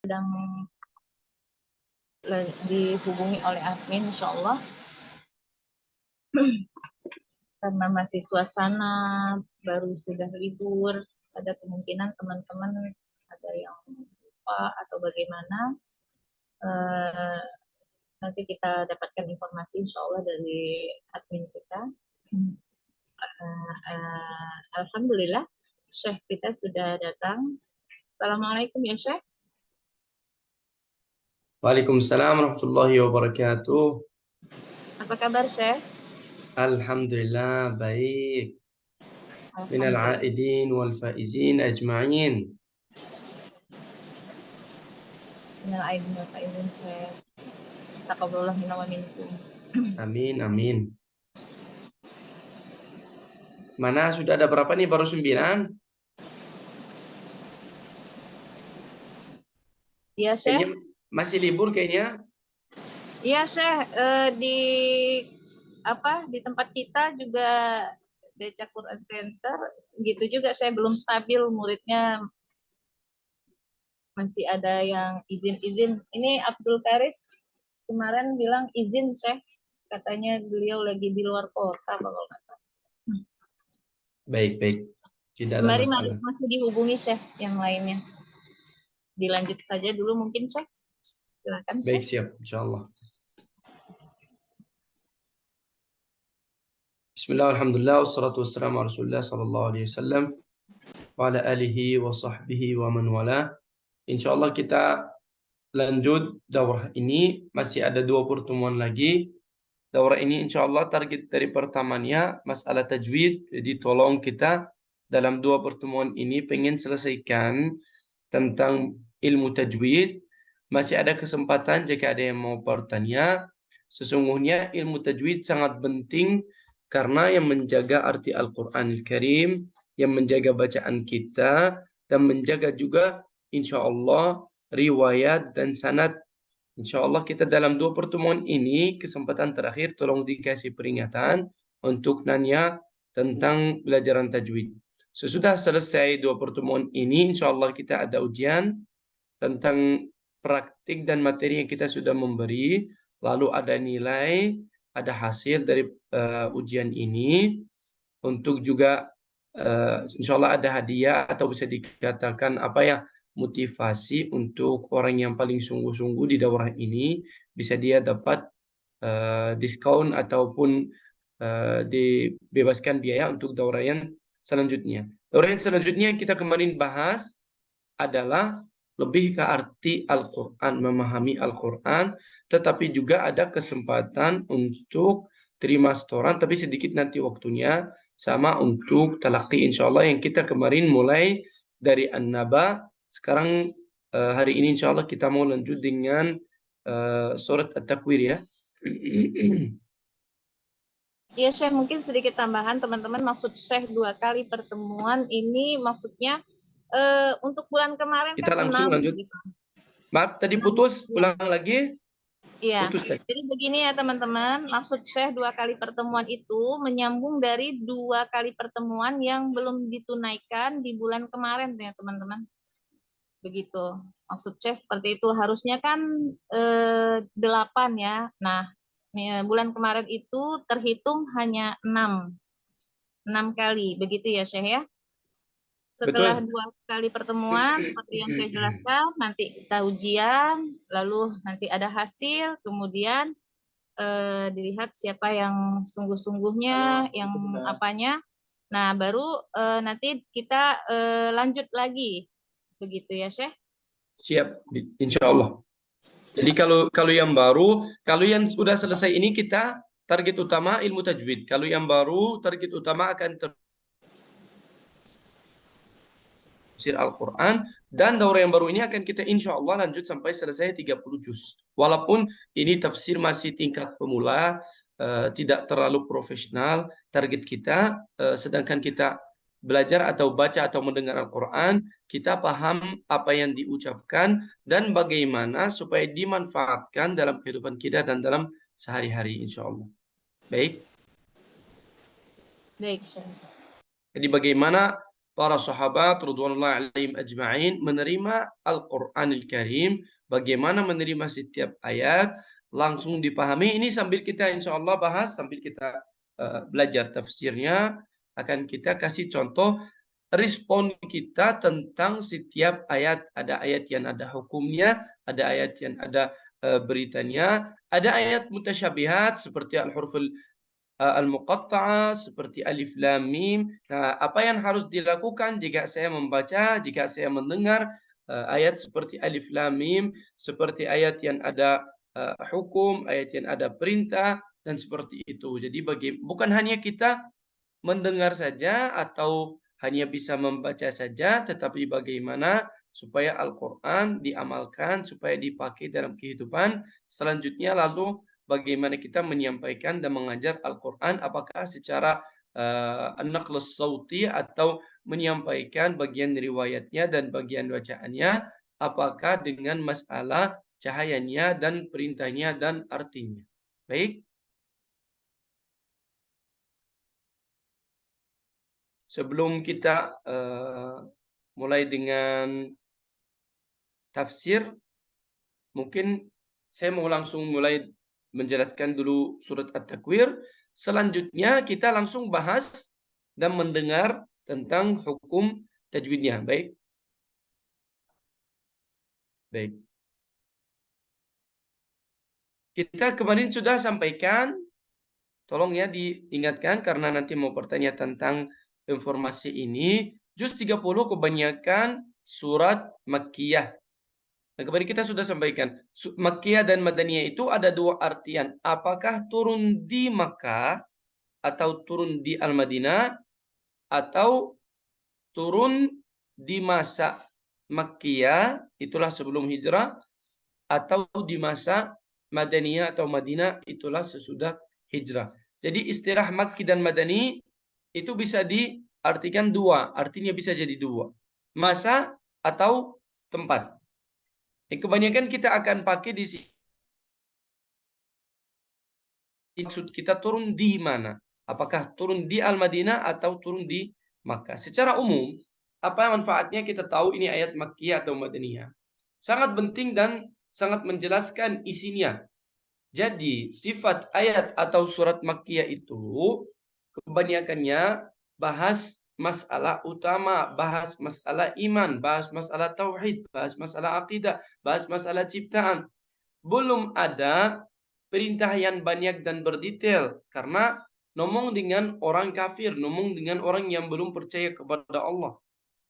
sedang dihubungi oleh admin, insya Allah. Karena masih suasana baru sudah libur, ada kemungkinan teman-teman ada yang lupa atau bagaimana. Nanti kita dapatkan informasi insya Allah dari admin kita. Alhamdulillah, Syekh kita sudah datang. Assalamualaikum ya Syekh. Waalaikumsalam warahmatullahi wabarakatuh. Apa kabar Syekh? Alhamdulillah baik. Minal aidin wal faizin ajma'in. Minal aidin wal faizin Syekh. Taqabbalallahu minna wa minkum. Amin amin. Mana sudah ada berapa nih? Baru 9? Iya Syekh. Kayaknya masih libur kayaknya. Iya Syekh, di tempat kita juga Deca Quran Center gitu juga, saya belum stabil muridnya, masih ada yang izin-izin. Ini Abdul Karis kemarin bilang izin Syekh, katanya beliau lagi di luar kota kalau nggak salah. Baik. Tidak ada Sembari masalah. masih dihubungi Syekh yang lainnya. Dilanjut saja dulu mungkin Syekh. Silakan Syekh. Baik, siap insyaallah. Bismillah, alhamdulillah, wassalatu wassalamu ala Rasulillah sallallahu alaihi wasallam wa ala alihi wa sahbihi wa man wala. Insyaallah kita lanjut daurah ini, masih ada 2 pertemuan lagi. Daurah ini insyaallah target dari pertamanya masalah tajwid. Jadi tolong kita dalam 2 pertemuan ini pengen selesaikan tentang ilmu tajwid. Masih ada kesempatan jika ada yang mau bertanya. Sesungguhnya ilmu tajwid sangat penting karena yang menjaga arti Al-Qur'anil Karim, yang menjaga bacaan kita, dan menjaga juga insyaallah riwayat dan sanad. Insyaallah kita dalam 2 pertemuan ini, kesempatan terakhir, tolong dikasih peringatan untuk nanya tentang pelajaran tajwid. Sesudah selesai 2 pertemuan ini, insyaallah kita ada ujian tentang praktik dan materi yang kita sudah memberi, lalu ada nilai, ada hasil dari ujian ini, untuk juga insyaallah ada hadiah atau bisa dikatakan motivasi untuk orang yang paling sungguh-sungguh di daurah ini, bisa dia dapat diskon ataupun dibebaskan biaya untuk daurah yang selanjutnya. Daurah yang selanjutnya yang kita kemarin bahas adalah lebih ke arti Al-Quran, memahami Al-Quran, tetapi juga ada kesempatan untuk terima setoran, tapi sedikit nanti waktunya, sama untuk talaqi insyaallah yang kita kemarin mulai dari An-Naba. Sekarang hari ini insyaallah kita mau lanjut dengan surat At-Takwir ya. Iya Syekh, mungkin sedikit tambahan teman-teman, maksud Syekh 2 kali pertemuan ini maksudnya untuk bulan kemarin Kita kan langsung 6 lanjut. gitu. Maaf tadi putus, Ya. ulang lagi. Iya. Putus tadi. Jadi begini ya teman-teman, maksud Syekh 2 kali pertemuan itu menyambung dari 2 kali pertemuan yang belum ditunaikan di bulan kemarin ya teman-teman. Begitu. Maksud Syekh seperti itu, harusnya kan 8 ya. Nah, bulan kemarin itu terhitung hanya 6 kali, begitu ya Syekh ya. Setelah Betul. 2 kali pertemuan, seperti yang saya jelaskan, nanti kita ujian, lalu nanti ada hasil, kemudian dilihat siapa yang sungguh-sungguhnya, yang apanya. Nah, baru nanti kita lanjut lagi, begitu ya Syekh. Siap, insyaallah. Jadi kalau yang baru, kalau yang sudah selesai ini kita target utama ilmu tajwid. Kalau yang baru target utama akan tafsir Al-Quran, dan daurah yang baru ini akan kita insya Allah lanjut sampai selesai 30 juz. Walaupun ini tafsir masih tingkat pemula, tidak terlalu profesional, target kita, sedangkan kita belajar atau baca atau mendengar Al-Quran, kita paham apa yang diucapkan dan bagaimana supaya dimanfaatkan dalam kehidupan kita dan dalam sehari-hari insya Allah. Baik. Baik, Syekh. Jadi bagaimana para sahabat radhiyallahu alaihim ajma'in menerima Al-Qur'anil Karim, bagaimana menerima setiap ayat, langsung dipahami. Ini sambil kita insyaallah bahas, sambil kita belajar tafsirnya, akan kita kasih contoh respon kita tentang setiap ayat. Ada ayat yang ada hukumnya, ada ayat yang ada beritanya, ada ayat mutasyabihat seperti al-huruful al-muqatta'ah, seperti alif lam mim. Nah, apa yang harus dilakukan jika saya membaca, jika saya mendengar ayat seperti alif lam mim, seperti ayat yang ada hukum, ayat yang ada perintah, dan seperti itu. Jadi bukan hanya kita mendengar saja atau hanya bisa membaca saja, tetapi bagaimana supaya Al-Quran diamalkan, supaya dipakai dalam kehidupan. Selanjutnya lalu bagaimana kita menyampaikan dan mengajar Al-Quran, apakah secara an-naqlus sauti atau menyampaikan bagian riwayatnya dan bagian bacaannya, apakah dengan masalah cahayanya dan perintahnya dan artinya. Baik. Sebelum kita mulai dengan tafsir, mungkin saya mau langsung mulai menjelaskan dulu surat At-Takwir. Selanjutnya kita langsung bahas dan mendengar tentang hukum tajwidnya. Baik. Baik. Kita kemarin sudah sampaikan, tolong ya diingatkan karena nanti mau bertanya tentang informasi ini. Juz 30 kebanyakan surat Makkiyah. Nah, kemarin kita sudah sampaikan, Makkiyah dan Madaniyah itu ada dua artian. Apakah turun di Makkah, atau turun di Al-Madinah, atau turun di masa Makkiyah, itulah sebelum hijrah, atau di masa Madaniyah atau Madinah, itulah sesudah hijrah. Jadi istilah Makki dan Madani itu bisa diartikan dua, artinya bisa jadi dua. Masa atau tempat. Kebanyakan kita akan pakai di sini. Maksud kita turun di mana? Apakah turun di Al-Madinah atau turun di Makkah? Secara umum, apa manfaatnya kita tahu ini ayat Makkiyah atau Madaniyah? Sangat penting dan sangat menjelaskan isinya. Jadi, sifat ayat atau surat Makkiyah itu kebanyakannya bahas masalah utama, bahas masalah iman, bahas masalah tauhid, bahas masalah akidah, bahas masalah ciptaan. Belum ada perintah yang banyak dan berdetail karena ngomong dengan orang kafir, ngomong dengan orang yang belum percaya kepada Allah.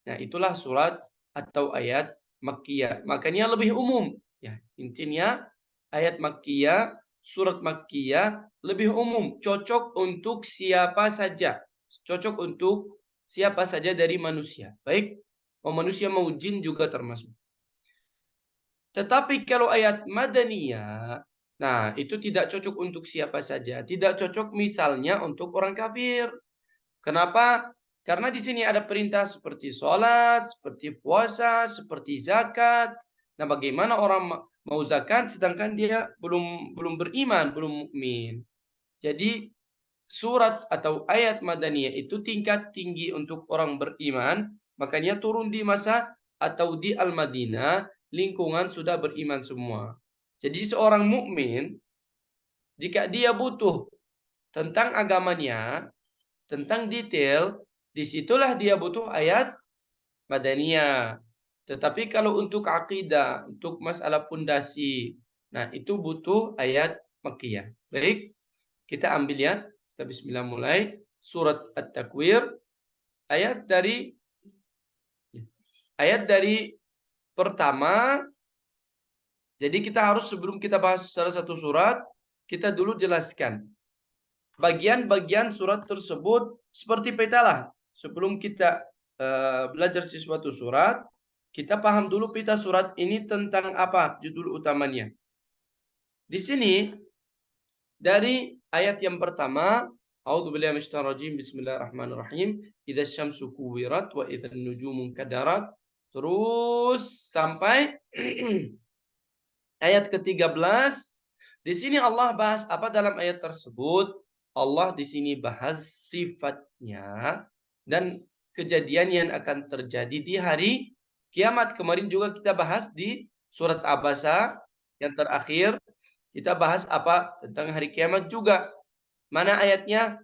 Nah, itulah surat atau ayat Makkiyah. Makanya lebih umum. Ya, intinya ayat Makkiyah, surat Makkiyah lebih umum, cocok untuk siapa saja. Cocok untuk siapa saja dari manusia. Baik, mau manusia mau jin juga termasuk. Tetapi kalau ayat Madaniyah, nah itu tidak cocok untuk siapa saja. Tidak cocok misalnya untuk orang kafir. Kenapa? Karena di sini ada perintah seperti sholat, seperti puasa, seperti zakat. Nah, bagaimana orang mau zakat sedangkan dia belum beriman, belum mukmin. Jadi surat atau ayat Madaniyah itu tingkat tinggi untuk orang beriman, makanya turun di masa atau di Al-Madinah, lingkungan sudah beriman semua. Jadi seorang mukmin jika dia butuh tentang agamanya, tentang detail, disitulah dia butuh ayat Madaniyah. Tetapi kalau untuk akidah, untuk masalah pondasi, nah itu butuh ayat Makkiyah. Baik, kita ambil ya. Kita bismillah mulai. Surat At-Takwir. Ayat dari pertama. Jadi kita harus sebelum kita bahas salah satu surat, kita dulu jelaskan bagian-bagian surat tersebut seperti peta lah. Sebelum kita belajar sesuatu surat, kita paham dulu peta surat ini tentang apa judul utamanya. Di sini dari ayat yang pertama, A'udzubillahi minasyaitonir rajim, bismillahirrahmanirrahim, idza syamsu kuwirat wa idza nujumu kadarat, terus sampai ayat ke-13. Di sini Allah bahas apa dalam ayat tersebut? Allah di sini bahas sifatnya dan kejadian yang akan terjadi di hari kiamat. Kemarin juga kita bahas di surat Abasa yang terakhir, kita bahas apa? Tentang hari kiamat juga. Mana ayatnya?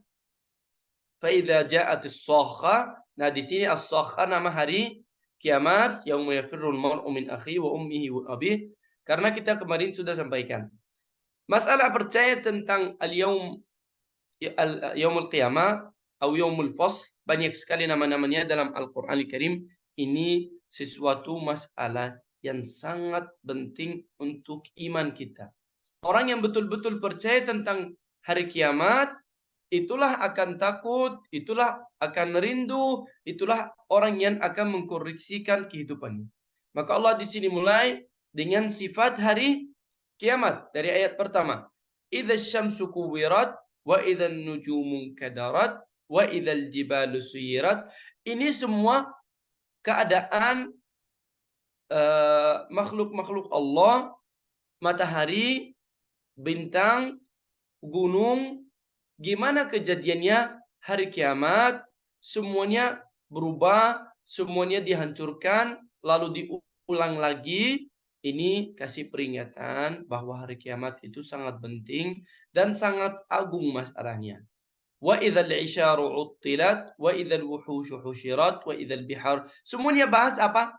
Fa'idza ja'atis shakhah. Nah, di sini as-shakhah nama hari kiamat, yauma yafirrul mar'u min akhihi wa ummihi wa abihi. Karena kita kemarin sudah sampaikan. Masalah percaya tentang yaumul qiyamah atau yaumul fasl, banyak sekali nama-namanya dalam Al-Qur'an Al-Karim. Ini sesuatu masalah yang sangat penting untuk iman kita. Orang yang betul-betul percaya tentang hari kiamat, itulah akan takut, itulah akan rindu, itulah orang yang akan mengkoreksikan kehidupannya. Maka Allah di sini mulai dengan sifat hari kiamat dari ayat pertama. Idza syamsu kuwirat wa idza nujumu kadarat wa idzal jibalu suyirat. Ini semua keadaan makhluk-makhluk Allah, matahari, bintang, gunung, gimana kejadiannya hari kiamat, semuanya berubah, semuanya dihancurkan, lalu diulang lagi. Ini kasih peringatan bahwa hari kiamat itu sangat penting dan sangat agung masalahnya. Wa idzal isyaru uttilat, wa idzal wuhushu husyirat, wa idzal bihar. Semuanya bahas apa?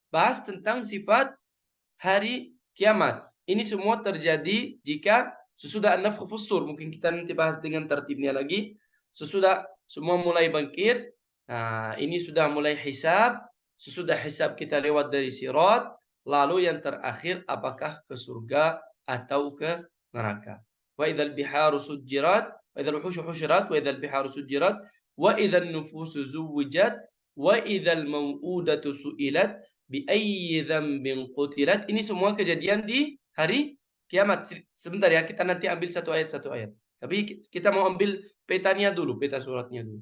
Bahas tentang sifat hari kiamat. Ini semua terjadi jika sesudah an-nafkhu fus-sur. Mungkin kita nanti bahas dengan tertibnya lagi. Sesudah semua mulai bangkit. Nah, ini sudah mulai hisab. Sesudah hisab kita lewat dari sirat. Lalu yang terakhir apakah ke surga atau ke neraka. Wa idzal biharu sujjirat, wa idzal wuhushu husyirat, wa idzal biharu sujjirat, wa idzal nufusu zuwijat, wa idzal mau'udatu su'ilat, bi ayyi dzambin qutilat. Ini semua kejadian di hari kiamat. Sebentar ya, kita nanti ambil satu ayat. Tapi kita mau ambil petanya dulu, peta suratnya dulu.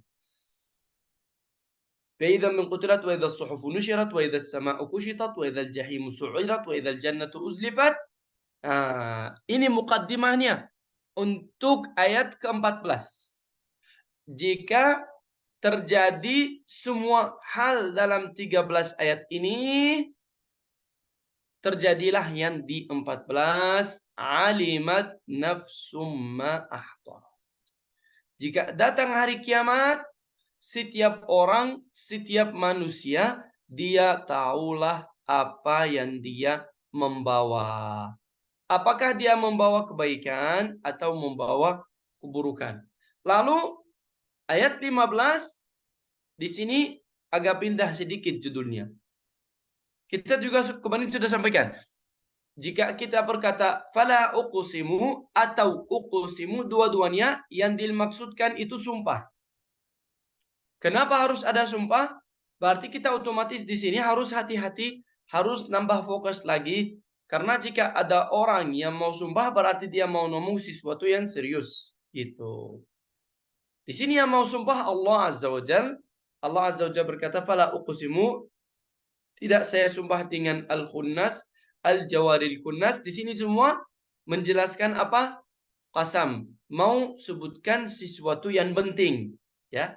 Bi ayyi dzambin qutilat, wa idzas suhufu nusyirat, wa idzas samaa'u kushitat, wa idzal jahimu su'irat, wa idzal jannatu uzlifat. Nah, ini muqaddimahnya untuk ayat ke-14. Jika terjadi semua hal dalam 13 ayat ini, terjadilah yang di 14, alimat nafsum ma ahtar. Jika datang hari kiamat, setiap orang, setiap manusia, dia tahulah apa yang dia membawa. Apakah dia membawa kebaikan atau membawa keburukan. Lalu ayat 15 di sini agak pindah sedikit judulnya. Kita juga kemarin sudah sampaikan. Jika kita berkata fala uqsimu atau uqsimu, dua-duanya yang dimaksudkan itu sumpah. Kenapa harus ada sumpah? Berarti kita otomatis di sini harus hati-hati, harus nambah fokus lagi. Karena jika ada orang yang mau sumpah berarti dia mau ngomong sesuatu yang serius. Gitu. Di sini yang mau sumpah Allah Azza wa Jal. Allah Azza wa Jal berkata fala uqsimu, tidak saya sumpah dengan al-khunnas, al-jawaril kunnas. Di sini semua menjelaskan apa? Qasam. Mau sebutkan sesuatu yang penting, ya.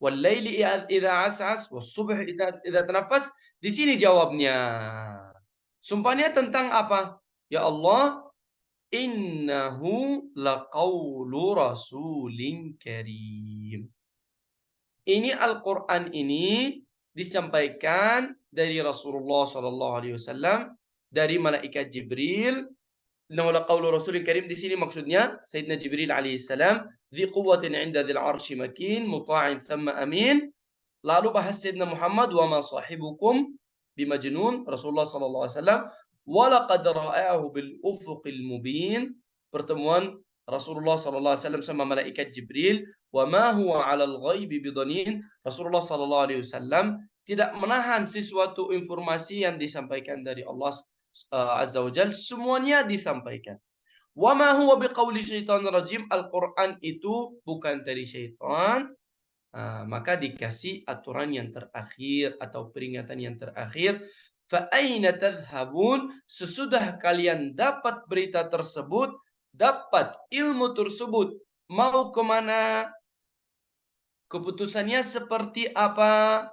Wal laili idza as'as was subh idza tanaffas. Di sini jawabnya. Sumpahnya tentang apa? Ya Allah, innahu laqaulu rasulin karim. Ini Al-Qur'an ini disampaikan dari Rasulullah sallallahu alaihi wasallam, dari malaikat Jibril. Innahu laqaulu rasulin karim, di sini maksudnya Sayyidina Jibril alaihi salam, dzi quwwatin 'inda dzil 'arsy makin, muta'in thamma amin. Lalu bahas Sayyidina Muhammad, wa ma sahibukum bimajnun, Rasulullah sallallahu alaihi wasallam, wa laqad ra'ahu bil ufuqil mubin. Pertemuan Rasulullah sallallahu alaihi wasallam sama malaikat Jibril, wa ma huwa 'alal ghaibi bidanin. Rasulullah sallallahu alaihi wasallam tidak menahan sesuatu informasi yang disampaikan dari Allah Azza wa Jalla, semuanya disampaikan. Wa ma huwa biqauli syaitanir rajim, Al-Qur'an itu bukan dari syaitan. Maka dikasih aturan yang terakhir atau peringatan yang terakhir. Fa aina tadhhabun, sesudah kalian dapat berita tersebut, dapat ilmu tersebut, mau kemana? keputusannya seperti apa?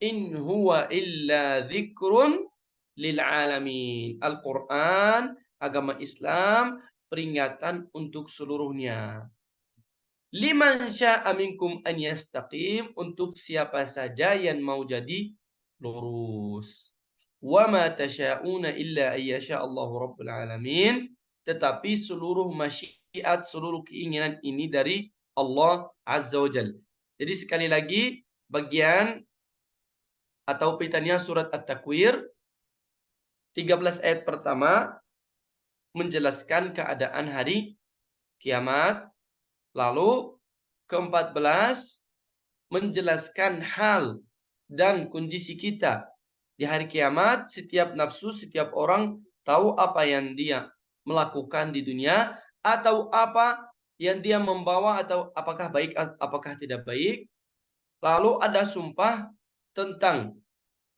In huwa illa dzikrun lil alamin. Al-Quran, agama Islam, peringatan untuk seluruhnya. Liman sya'a minkum an yastaqim, untuk siapa saja yang mau jadi lurus. Wa ma tasha'una illa ayyasha Allahu rabbul alamin. Tetapi seluruh masyiat, seluruh keinginan ini dari Allah Azza wa Jalla. Jadi sekali lagi bagian atau pitanya surat At-Takwir 13 ayat pertama menjelaskan keadaan hari kiamat. Lalu ke-14 menjelaskan hal dan kondisi kita di hari kiamat. Setiap nafsu, setiap orang tahu apa yang dia melakukan di dunia atau apa yang dia membawa, atau apakah baik apakah tidak baik. Lalu ada sumpah tentang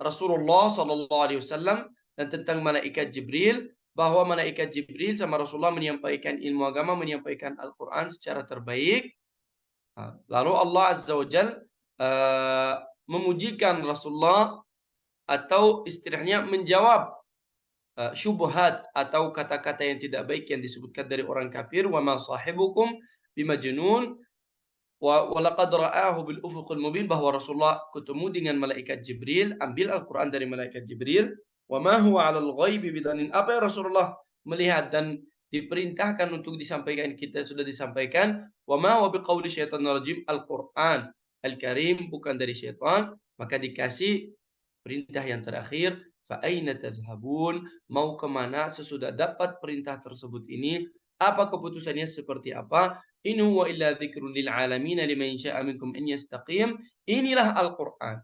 Rasulullah SAW dan tentang malaikat Jibril, bahwa malaikat Jibril sama Rasulullah menyampaikan ilmu agama, menyampaikan Al-Quran secara terbaik. Lalu Allah Azza wa Jal memujikan Rasulullah, atau istilahnya menjawab syubhat atau kata-kata yang tidak baik yang disebutkan dari orang kafir. Wa ma sahibukum bimajnun wa laqad ra'ahu bil ufuqil mubin, bahwa Rasulullah ketemu dengan malaikat Jibril, ambil Al-Quran dari malaikat Jibril. Wa ma huwa 'alal ghaibi bidanin, apa yang Rasulullah melihat dan diperintahkan untuk disampaikan kita sudah disampaikan. Wa ma huwa biqauli syaitanir rajim, Al-Quran Al-Karim bukan dari syaitan. Maka dikasih perintah yang terakhir, fa aina tadhhabun, mau kemana sesudah dapat perintah tersebut ini? Apa keputusannya seperti apa? In huwa illa dzikrun lil alamin liman syaa minkum an yastaqim. Inilah Al-Qur'an.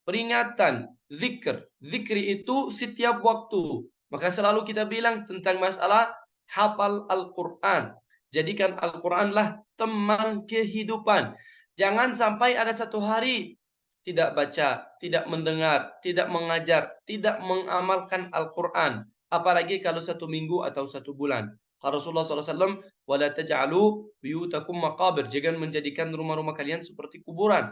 Peringatan, zikr. Zikri itu setiap waktu. Maka selalu kita bilang tentang masalah hafal Al-Qur'an. Jadikan Al-Qur'anlah teman kehidupan. Jangan sampai ada satu hari tidak baca, tidak mendengar, tidak mengajar, tidak mengamalkan Al-Qur'an. Apalagi kalau satu minggu atau satu bulan. Rasulullah SAW, wala taj'alu buyutakum maqabir, jangan menjadikan rumah-rumah kalian seperti kuburan.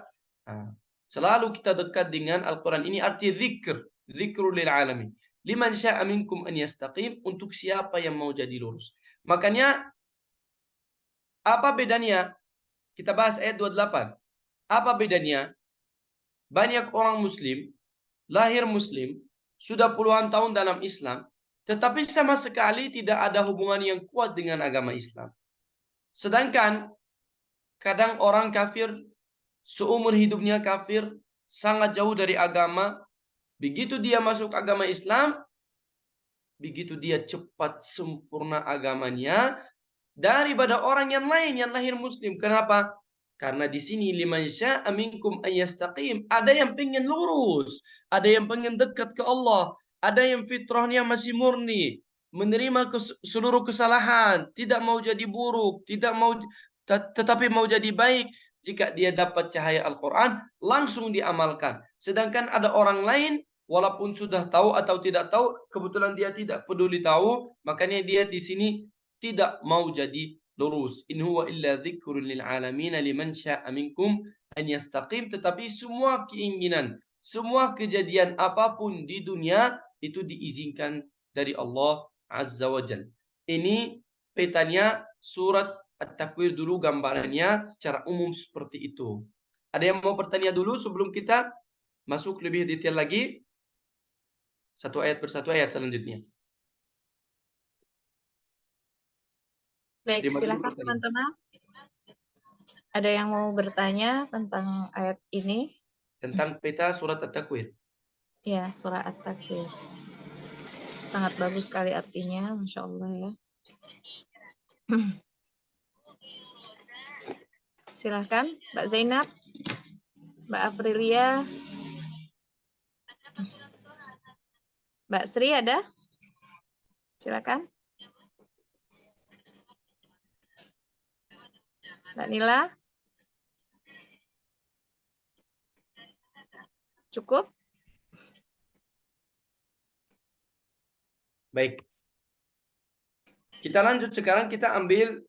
Selalu kita dekat dengan Al-Quran. Ini arti zikr, zikrul lil alamin. Liman sya'a minkum an yastaqim, untuk siapa yang mau jadi lurus. Makanya apa bedanya? Kita bahas ayat 28. Apa bedanya? Banyak orang muslim, lahir muslim, sudah puluhan tahun dalam Islam, tetapi sama sekali tidak ada hubungan yang kuat dengan agama Islam. Sedangkan kadang orang kafir seumur hidupnya kafir, sangat jauh dari agama. Begitu dia masuk agama Islam, begitu dia cepat sempurna agamanya daripada orang yang lain yang lahir muslim. Kenapa? Karena di sini liman sya'a minkum an yastaqim. Ada yang pengen lurus, ada yang pengen dekat ke Allah, ada yang fitrahnya masih murni, menerima seluruh kesalahan, tidak mau jadi buruk, tidak mau tetapi mau jadi baik. Jika dia dapat cahaya Al-Quran, langsung diamalkan. Sedangkan ada orang lain, walaupun sudah tahu atau tidak tahu, kebetulan dia tidak peduli tahu, makanya dia di sini tidak mau jadi lurus. In huwa illa dzikrun lil alamin liman syaa minkum an yastaqim. Tetapi semua keinginan, semua kejadian apapun di dunia itu diizinkan dari Allah Azza wa Jalla. Ini petanya surat At-Takwir dulu, gambarannya secara umum seperti itu. Ada yang mau bertanya dulu sebelum kita masuk lebih detail lagi? Satu ayat persatu ayat selanjutnya. Baik, silakan teman-teman. Ada yang mau bertanya tentang ayat ini? Tentang peta surat At-Takwir. Ya, surah At-Takwir. Sangat bagus sekali artinya, Masya Allah ya. Silahkan, Mbak Zainab, Mbak Aprilia, Mbak Sri ada? Silakan. Mbak Nila? Cukup? Baik. Kita lanjut sekarang, kita ambil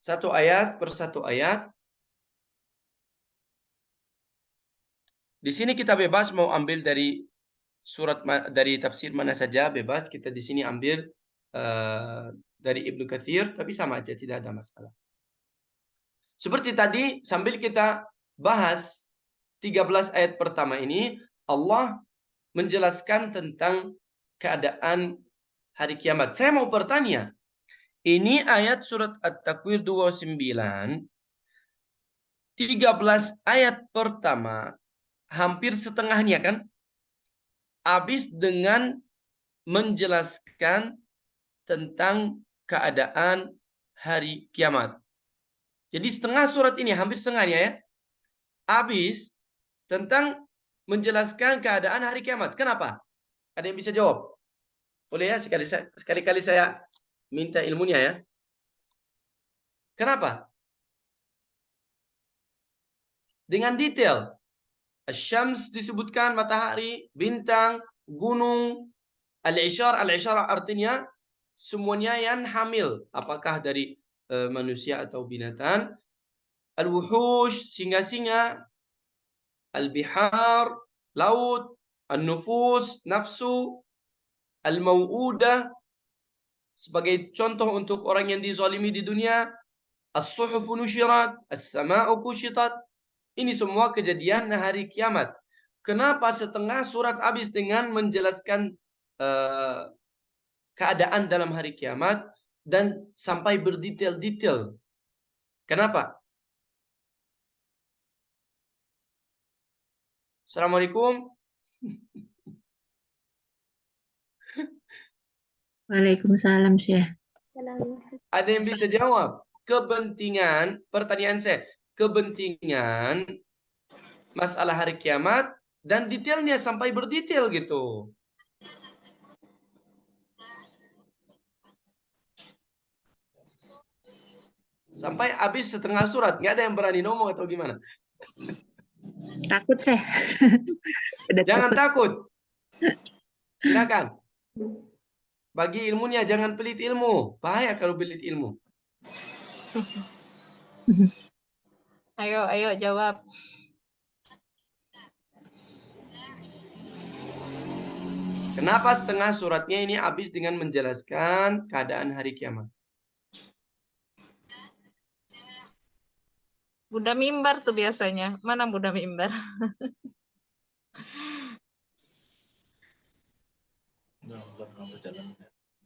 satu ayat per satu ayat. Di sini kita bebas mau ambil dari dari tafsir mana saja, bebas. Kita di sini ambil dari Ibnu Katsir, tapi sama aja, tidak ada masalah. Seperti tadi, sambil kita bahas 13 ayat pertama ini, Allah menjelaskan tentang keadaan hari kiamat. Saya mau bertanya, ini ayat surat At-Takwir 29, 13 ayat pertama, hampir setengahnya kan? Habis dengan menjelaskan tentang keadaan hari kiamat. Jadi setengah surat ini, hampir setengahnya ya, habis tentang menjelaskan keadaan hari kiamat. Kenapa? Ada yang bisa jawab? Boleh ya, sekali-kali saya minta ilmunya ya. Kenapa? Dengan detail. Asy-syams disebutkan matahari, bintang, gunung, al-isyar artinya semuanya yang hamil, apakah dari manusia atau binatang. Al-wuhush, singa-singa, al-bihar, laut, an-nufus, nafsu, al-mau'udah, sebagai contoh untuk orang yang dizalimi di dunia, as-suhufu nusyirat, as-sama'u kushitat. Ini semua kejadian hari kiamat. Kenapa setengah surat habis dengan menjelaskan keadaan dalam hari kiamat dan sampai berdetail-detail? Kenapa? Assalamualaikum. Waalaikumsalam, Syekh. Ada yang bisa jawab? Kepentingan, pertanyaan saya, kepentingan masalah hari kiamat dan detailnya sampai berdetail gitu. Sampai habis setengah surat, nggak ada yang berani ngomong atau gimana? Takut, Syekh. Jangan takut. Silakan. Bagi ilmunya, jangan pelit ilmu. Bahaya kalau pelit ilmu. Ayo jawab. Kenapa setengah suratnya ini habis dengan menjelaskan keadaan hari kiamat? Buddha mimbar tuh biasanya. Mana Buddha mimbar?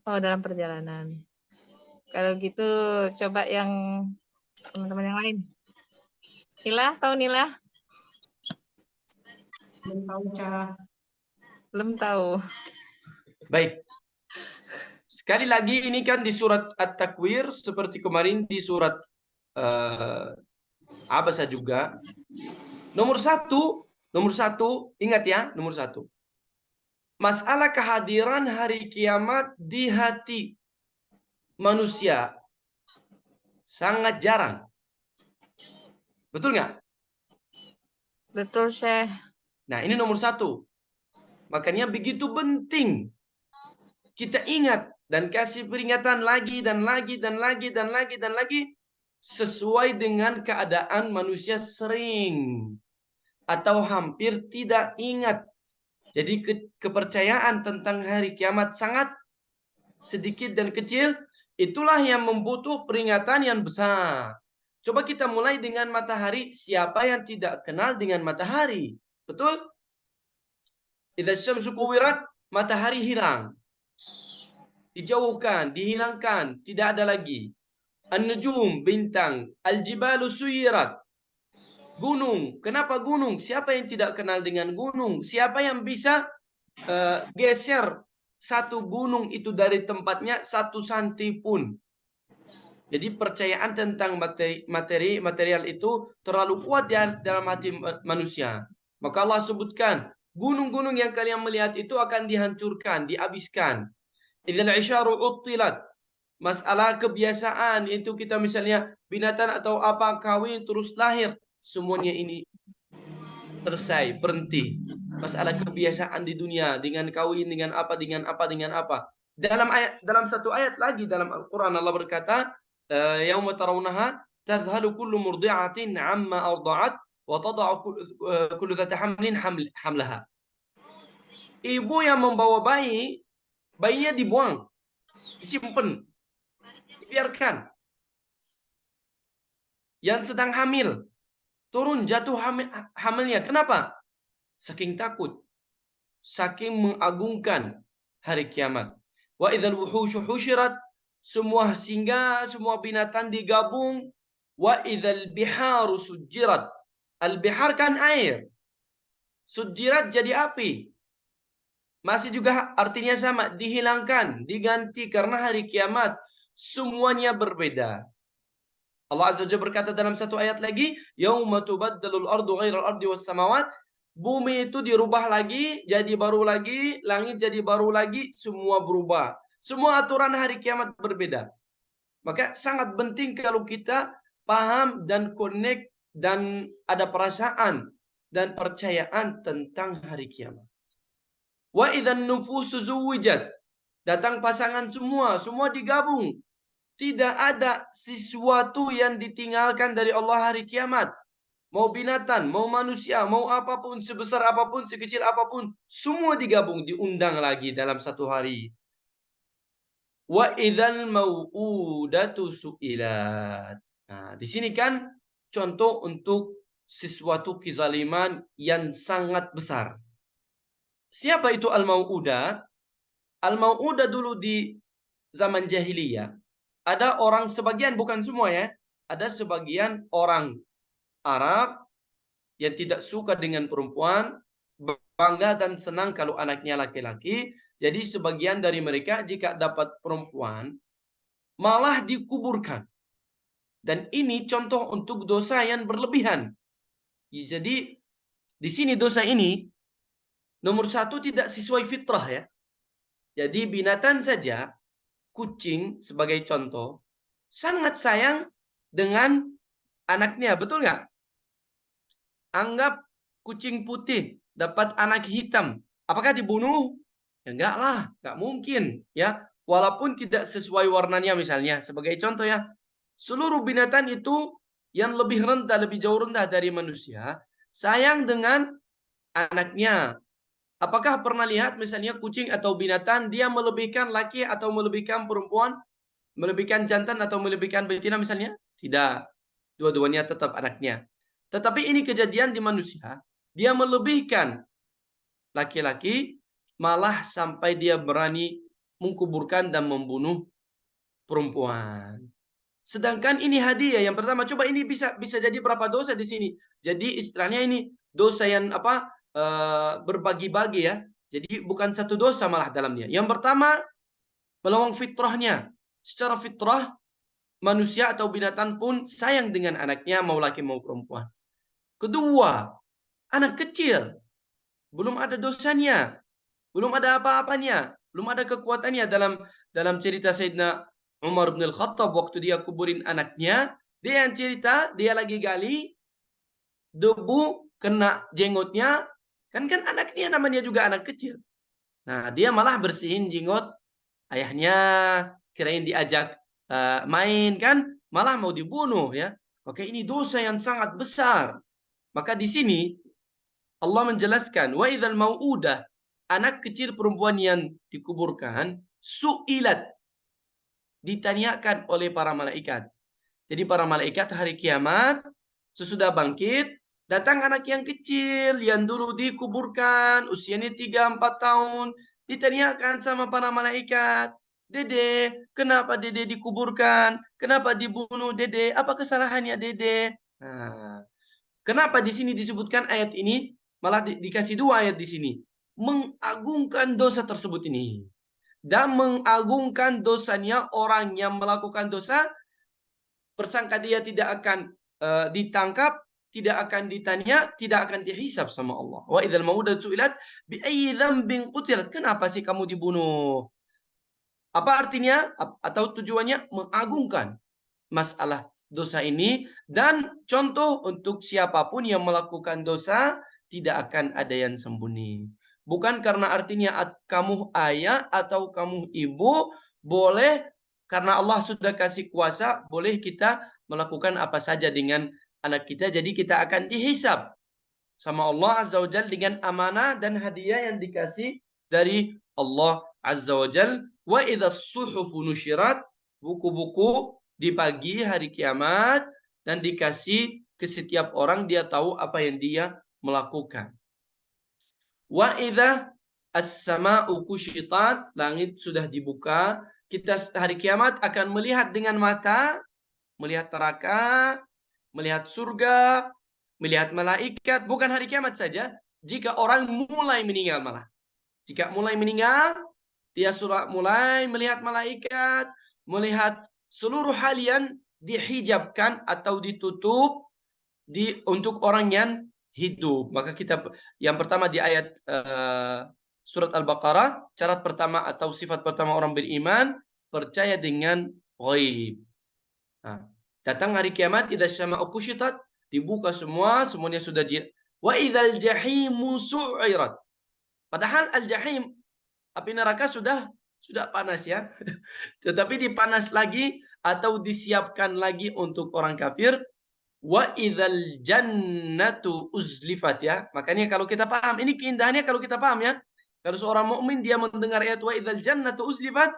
Oh, dalam perjalanan. Kalau gitu coba yang teman-teman yang lain. Nila, tahu Nila? Belum tahu, Ca. Belum tahu. Baik. Sekali lagi ini kan di surat At-Takwir seperti kemarin di surat Abasa juga. Nomor satu, ingat ya, nomor satu. Masalah kehadiran hari kiamat di hati manusia sangat jarang. Betul nggak? Betul, Syekh. Nah, ini nomor satu. Makanya begitu penting kita ingat dan kasih peringatan lagi dan lagi dan lagi dan lagi dan lagi sesuai dengan keadaan manusia sering atau hampir tidak ingat. Jadi kepercayaan tentang hari kiamat sangat sedikit dan kecil. Itulah yang membutuh peringatan yang besar. Coba kita mulai dengan matahari. Siapa yang tidak kenal dengan matahari? Betul? Idza syamsu kuwirat, matahari hilang. Dijauhkan, dihilangkan, tidak ada lagi. An-nujum, bintang. Al-jibalu suyirat. Gunung. Kenapa gunung? Siapa yang tidak kenal dengan gunung? Siapa yang bisa geser satu gunung itu dari tempatnya 1 santi pun? Jadi percayaan tentang material itu terlalu kuat dalam hati manusia. Maka Allah sebutkan, gunung-gunung yang kalian melihat itu akan dihancurkan, dihabiskan. Idzal isyaru uttilat. Masalah kebiasaan itu kita misalnya binatang atau apa kawin terus lahir, semuanya ini selesai, berhenti. Masalah kebiasaan di dunia dengan kawin dengan apa. Dalam satu ayat lagi dalam Al-Qur'an Allah berkata, yauma tarawunaha tadhhalu kullu murdi'atin 'amma arda'at wa tada'u kullu dzati hamlin hamlaha. Ibu yang membawa bayi, bayinya dibuang, disimpan, dibiarkan. Yang sedang hamil, turun jatuh hamilnya. Kenapa? Saking takut, saking mengagungkan hari kiamat. Wa idzal wuhushu husyirat, semua singa, semua binatang digabung. Wa idzal biharu sujjirat. Al-bihar kan air. Sujjirat jadi api. Masih juga artinya sama, dihilangkan, diganti karena hari kiamat semuanya berbeda. Allah Azza wa Jalla berkata dalam satu ayat lagi, yauma tubaddalul ardu ghairal ardi was samawat. Bumi itu dirubah lagi, jadi baru lagi, langit jadi baru lagi, semua berubah. Semua aturan hari kiamat berbeda. Maka sangat penting kalau kita paham dan connect dan ada perasaan dan percayaan tentang hari kiamat. Wa idzan nufusu zuwijat. Datang pasangan semua digabung. Tidak ada sesuatu yang ditinggalkan dari Allah hari kiamat. Mau binatang, mau manusia, mau apapun, sebesar apapun, sekecil apapun, semua digabung, diundang lagi dalam satu hari. Wa idzal mau'udatu su'ilat. Nah, di sini kan contoh untuk sesuatu kezaliman yang sangat besar. Siapa itu al-mau'udah? Al-mau'udah dulu di zaman jahiliyah. Ada orang sebagian, bukan semua ya. Ada sebagian orang Arab yang tidak suka dengan perempuan, bangga dan senang kalau anaknya laki-laki. Jadi sebagian dari mereka jika dapat perempuan, malah dikuburkan. Dan ini contoh untuk dosa yang berlebihan. Jadi di sini dosa ini, nomor satu tidak sesuai fitrah ya. Jadi binatang saja, kucing sebagai contoh, sangat sayang dengan anaknya, betul nggak? Anggap kucing putih dapat anak hitam, apakah dibunuh? Ya enggak lah, enggak mungkin ya. Walaupun tidak sesuai warnanya misalnya, sebagai contoh ya, seluruh binatang itu yang lebih rendah, lebih jauh rendah dari manusia, sayang dengan anaknya. Apakah pernah lihat misalnya kucing atau binatang dia melebihkan laki atau melebihkan perempuan, melebihkan jantan atau melebihkan betina misalnya? Tidak. Dua-duanya tetap anaknya. Tetapi ini kejadian di manusia, dia melebihkan laki-laki, malah sampai dia berani mengkuburkan dan membunuh perempuan. Sedangkan ini hadiah yang pertama. Coba ini bisa jadi berapa dosa di sini? Jadi istilahnya ini dosa yang berbagi-bagi ya. Jadi bukan satu dosa malah dalamnya. Yang pertama, melawan fitrahnya. Secara fitrah manusia atau binatang pun sayang dengan anaknya, mau laki mau perempuan. Kedua, anak kecil. Belum ada dosanya. Belum ada apa-apanya. Belum ada kekuatannya dalam cerita Sayyidina Umar bin Al-Khattab waktu dia kuburin anaknya. Dia yang cerita, dia lagi gali. Debu kena jenggotnya. Kan anaknya namanya juga anak kecil. Nah, dia malah bersihin jenggot ayahnya. Kirain diajak main kan. Malah mau dibunuh ya. Oke, ini dosa yang sangat besar. Maka di sini Allah menjelaskan, wa idzal mau'udah, anak kecil perempuan yang dikuburkan, su'ilat, ditanyakan oleh para malaikat. Jadi para malaikat hari kiamat, sesudah bangkit, datang anak yang kecil yang dulu dikuburkan, usianya 3-4 tahun, ditanyakan sama para malaikat, Dede, kenapa Dede dikuburkan? Kenapa dibunuh Dede? Apa kesalahannya Dede? Nah, kenapa di sini disebutkan ayat ini? Malah dikasih dua ayat di sini. Mengagungkan dosa tersebut ini. Dan mengagungkan dosanya orang yang melakukan dosa. Persangka dia tidak akan ditangkap, tidak akan ditanya, tidak akan dihisab sama Allah. Wa idzal mau'udatu su'ilat bi ayyi dzambin qutilat. Kenapa sih kamu dibunuh? Apa artinya? Atau tujuannya? Mengagungkan masalah dosa ini. Dan contoh untuk siapapun yang melakukan dosa, tidak akan ada yang sembunyi. Bukan karena artinya kamu ayah atau kamu ibu, boleh karena Allah sudah kasih kuasa, boleh kita melakukan apa saja dengan anak kita. Jadi kita akan dihisab sama Allah Azza wa Jal dengan amanah dan hadiah yang dikasih dari Allah Azza wa Jal. Wa idza suhufu nusyirat, buku-buku dibagi hari kiamat dan dikasih ke setiap orang, dia tahu apa yang dia melakukan. Wa idza as-sama'u kusyitat, langit sudah dibuka, kita hari kiamat akan melihat dengan mata, melihat neraka, melihat surga, melihat malaikat. Bukan hari kiamat saja, jika orang mulai meninggal malah. Jika mulai meninggal, dia sudah mulai melihat malaikat, melihat seluruh hal yang dihijabkan atau ditutup untuk orang yang hidup. Maka kita yang pertama di ayat surat Al-Baqarah, syarat pertama atau sifat pertama orang beriman, percaya dengan ghaib. Nah, datang hari kiamat, idza syama'u kusyitat, dibuka semua, semuanya sudah wa idzal jahimu su'irat. Padahal al-jahim, api neraka sudah panas ya. Tetapi dipanas lagi atau disiapkan lagi untuk orang kafir. Wa idzal jannatu uzlifat ya. Makanya kalau kita paham, ini keindahannya kalau kita paham ya. Kalau seorang mukmin dia mendengar ayat wa idzal jannatu uzlifat,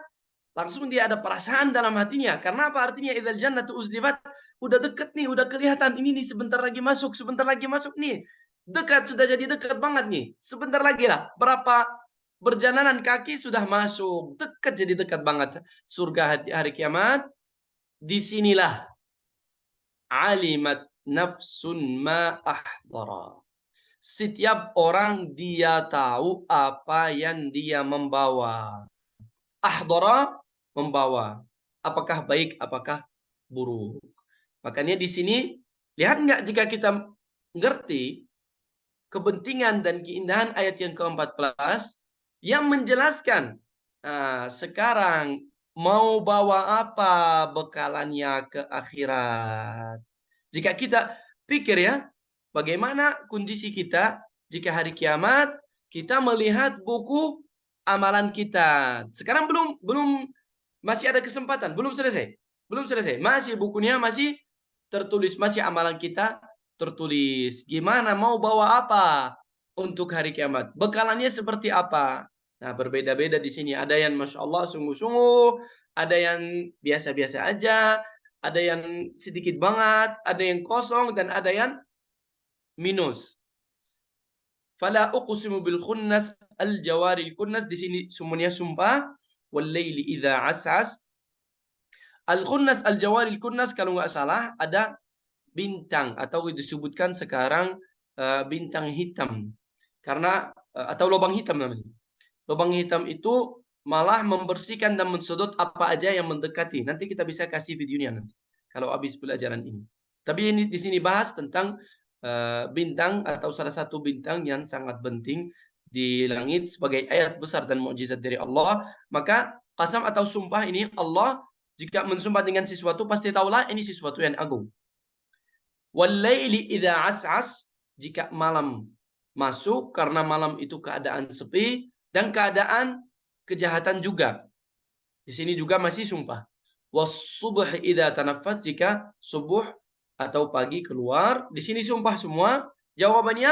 langsung dia ada perasaan dalam hatinya. Karena apa artinya idzal jannatu uzlifat? Udah deket nih, udah kelihatan. Ini nih sebentar lagi masuk nih. Dekat, sudah jadi dekat banget nih. Sebentar lagi lah. Berapa berjalanan kaki sudah masuk. Dekat, jadi dekat banget. Surga hari kiamat. Disinilah alimat nafsun ma ahdara. Setiap orang dia tahu apa yang dia membawa. Ahdara, membawa. Apakah baik, apakah buruk. Makanya di sini, lihat nggak jika kita ngerti kepentingan dan keindahan ayat yang ke-14 yang menjelaskan sekarang mau bawa apa bekalannya ke akhirat. Jika kita pikir ya, bagaimana kondisi kita jika hari kiamat kita melihat buku amalan kita. Sekarang belum masih ada kesempatan, belum selesai. Masih bukunya masih tertulis, masih amalan kita tertulis. Gimana mau bawa apa untuk hari kiamat? Bekalannya seperti apa? Nah, berbeda-beda di sini. Ada yang Masya Allah sungguh-sungguh, ada yang biasa-biasa aja, ada yang sedikit banget, ada yang kosong, dan ada yang minus. Fala uqsimu bil khunnas al jawaril kunnas, di sini semuanya sumpah. Wal laili idza as'as. Al khunnas al jawaril kunnas, kalau nggak salah ada bintang atau disebutkan sekarang bintang hitam. Karena atau lubang hitam namanya. Lubang hitam itu malah membersihkan dan mensedot apa aja yang mendekati. Nanti kita bisa kasih videonya nanti kalau habis pelajaran ini. Tapi ini di sini bahas tentang bintang atau salah satu bintang yang sangat penting di langit sebagai ayat besar dan mukjizat dari Allah. Maka qasam atau sumpah ini, Allah jika mensumpah dengan sesuatu pasti tahulah ini sesuatu yang agung. Wal-laili idza as'as, jika malam masuk, karena malam itu keadaan sepi dan keadaan kejahatan juga. Di sini juga masih sumpah. Was-subh idza tanaffas, jika subuh atau pagi keluar. Di sini sumpah semua. Jawabannya